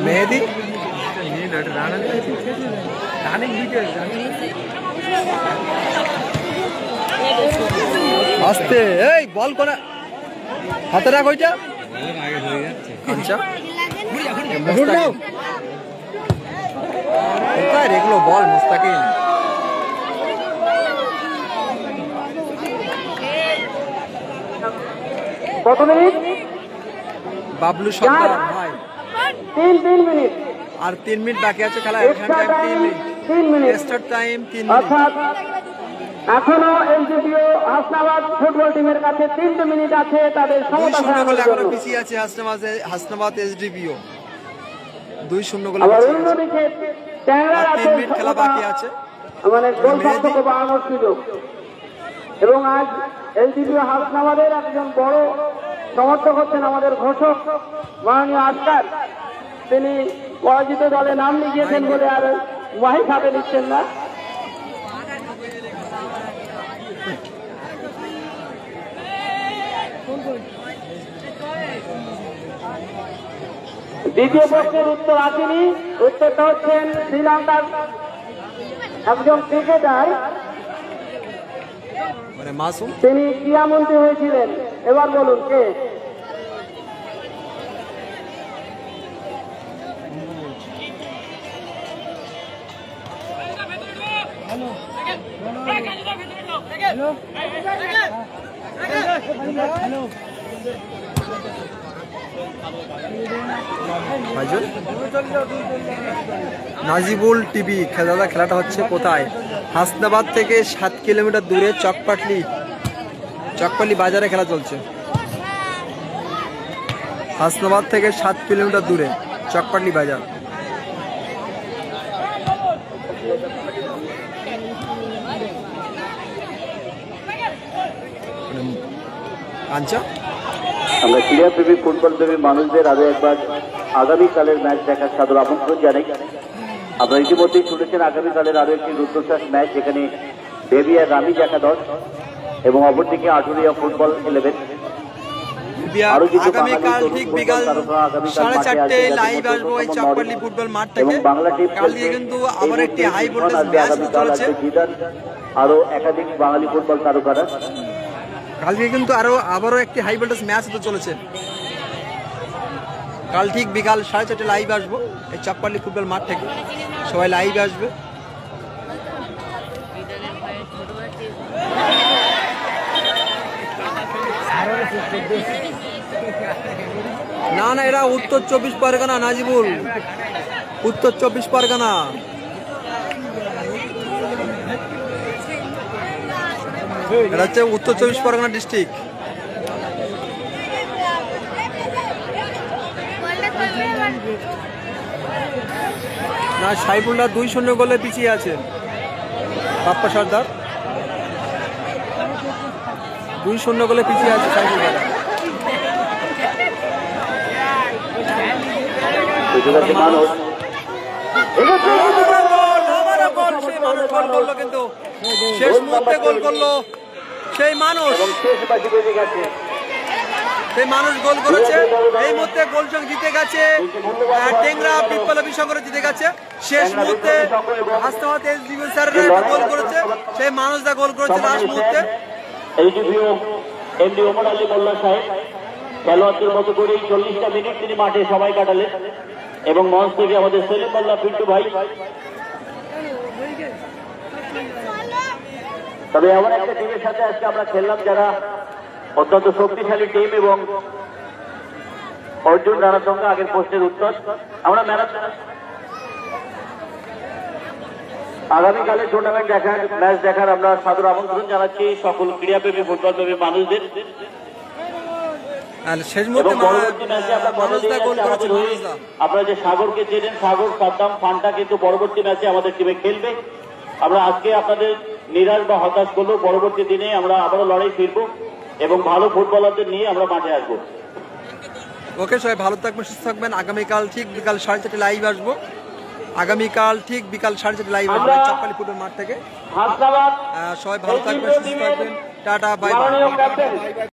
মেহেদি আস্তে, এই বল কোনা হাতে রাখ ওইটা। আচ্ছা এগুলো বল মুস্তাকিম। কত মিনিট? বাবলু সর্দার ভাই 3 মিনিট। আর 3 মিনিট বাকি আছে খেলা। 3 মিনিট এক্সট্রা টাইম 3 মিনিট। অর্থাৎ এখনো এলজিপিও হাসনাবাদ ফুটবল টিমের কাছে 3 মিনিট আছে তাদের সমতা গোলে এখনো পিছিয়ে আছে হাসনাবাদ এসডিপিও 2-0 গোলে। আবার অন্যদিকে ট্যাংরার আছে 3 মিনিট খেলা বাকি আছে, মানে গোল পার্থক্য বাড়ানোর সুযোগ। এবং আজ এলজিপিও হাসনাবাদের একজন বড় সমর্থক হচ্ছেন আমাদের ঘোষক মাননীয় আজকার। তিনি পরাজিত দলে নাম লিখিয়েছেন বলে আর মাইক হাতে নিচ্ছেন না। দ্বিতীয় প্রশ্নের উত্তর আসেনি। উত্তরটা হচ্ছেন শ্রীলঙ্কার একজন ক্রিকেটার, মানে মাসুম, তিনি ক্রীড়ামন্ত্রী হয়েছিলেন। এবার বলুন কে? নাজিবুল টিভি। খেলাটা হচ্ছে কোথায়? হাসনাবাদ থেকে 7 কিলোমিটার দূরে চকপালি বাজারে খেলা চলছে। হাসনাবাদ থেকে 7 কিলোমিটার দূরে চকপালি বাজার। আচ্ছা, আমরা ক্রীড়াপ্রেমী ফুটবলপ্রেমী মানুষদের আরো একবার আগামীকালের ম্যাচ দেখার সাদর আমন্ত্রণ জানাই। আপনারা ইতিমধ্যেই শুনেছেন আগামীকালের আরো একটি রুদ্রশ্বাস ম্যাচ, যেখানে দেবিয়া রামিজ একাদশ এবং অপরদিকে আটুরিয়া ফুটবল 11। আগামীকাল ঠিক বিকাল 4:30 লাইভ আসবো এই চকপালি ফুটবল মাঠ থেকে। কাল দিয়ে কিন্তু আবার একটি হাই ভোল্টেজ ম্যাচ চলছে। আরো একাধিক বাঙালি ফুটবল তারকারা কালকে কিন্তু আবারও একটি হাই ভোল্টেজ ম্যাচ হতে চলেছে। কাল ঠিক বিকাল 4:30 লাইভ আসবো এই চকপালি ফুটবল মাঠ থেকে। সবাই লাইভ আসবে। না না, এরা উত্তর 24 পরগনা, নাজিবুল, উত্তর 24 পরগনা। এটা হচ্ছে উত্তর 24 পরগনা ডিস্ট্রিক্ট। না, সাইফুল্লাহ 2-0 গোলে পিছিয়ে আছে। বাপ্পা সর্দার 2-0 গোলে পিছিয়ে আছে সাইফুল্লাহ। কিন্তু শেষ মুহূর্তে গোল করলো সেই মানুষ, গোল করেছে। এই মুহূর্তে গোল সঙ্গে জিতে গেছে টেংরা বিপ্লবী সংঘ জিতে গেছে। শেষ মুহূর্তে হাসনাবাদ এসডিপিও স্যারেরা গোল করেছে, সেই মানুষটা গোল করেছে লাস্ট মুহূর্তে। এমডি ওমর আলী মোল্লা সাহেব খেলোয়াড়দের মতো করে 40টা মিনিট তিনি মাঠে সময় কাটালেন এবং মঞ্চ থেকে আমাদের সেলিম মোল্লা পিন্টু ভাই। তবে এমন একটা টিমের সাথে আজকে আমরা খেললাম যারা অত্যন্ত শক্তিশালী টিম এবং অর্জুন রানাসঙ্গা আগের প্রশ্নের উত্তর। আমরা আগামীকালের টুর্নামেন্ট দেখার ম্যাচ দেখার আমরা সাদর আমন্ত্রণ জানাচ্ছি সকল ক্রীড়াপ্রেমী ফুটবলপ্রেমী মানুষদের। আপনারা যে সাগরকে চেনেন, সাগর সাদ্দাম ফান্টা কিন্তু পরবর্তী ম্যাচে আমাদের টিমে খেলবে। আমরা আজকে আপনাদের নিরাশ বা হতাশ করলেও পরবর্তী দিনে আমরা আবারও লড়াই ফিরব এবং ভালো ফুটবলারদের নিয়ে আমরা মাঠে আসবো। ওকে, সবাই ভালো থাকবেন, সুস্থ থাকবেন। আগামীকাল ঠিক বিকাল 4:30 লাইভ আসবো। আগামীকাল ঠিক বিকাল 4:30 লাইভ আসবো চাপকালি ফুটবল মাঠ থেকে। সবাই ভালো থাকবেন, সুস্থ থাকবেন। Tata, bye bye.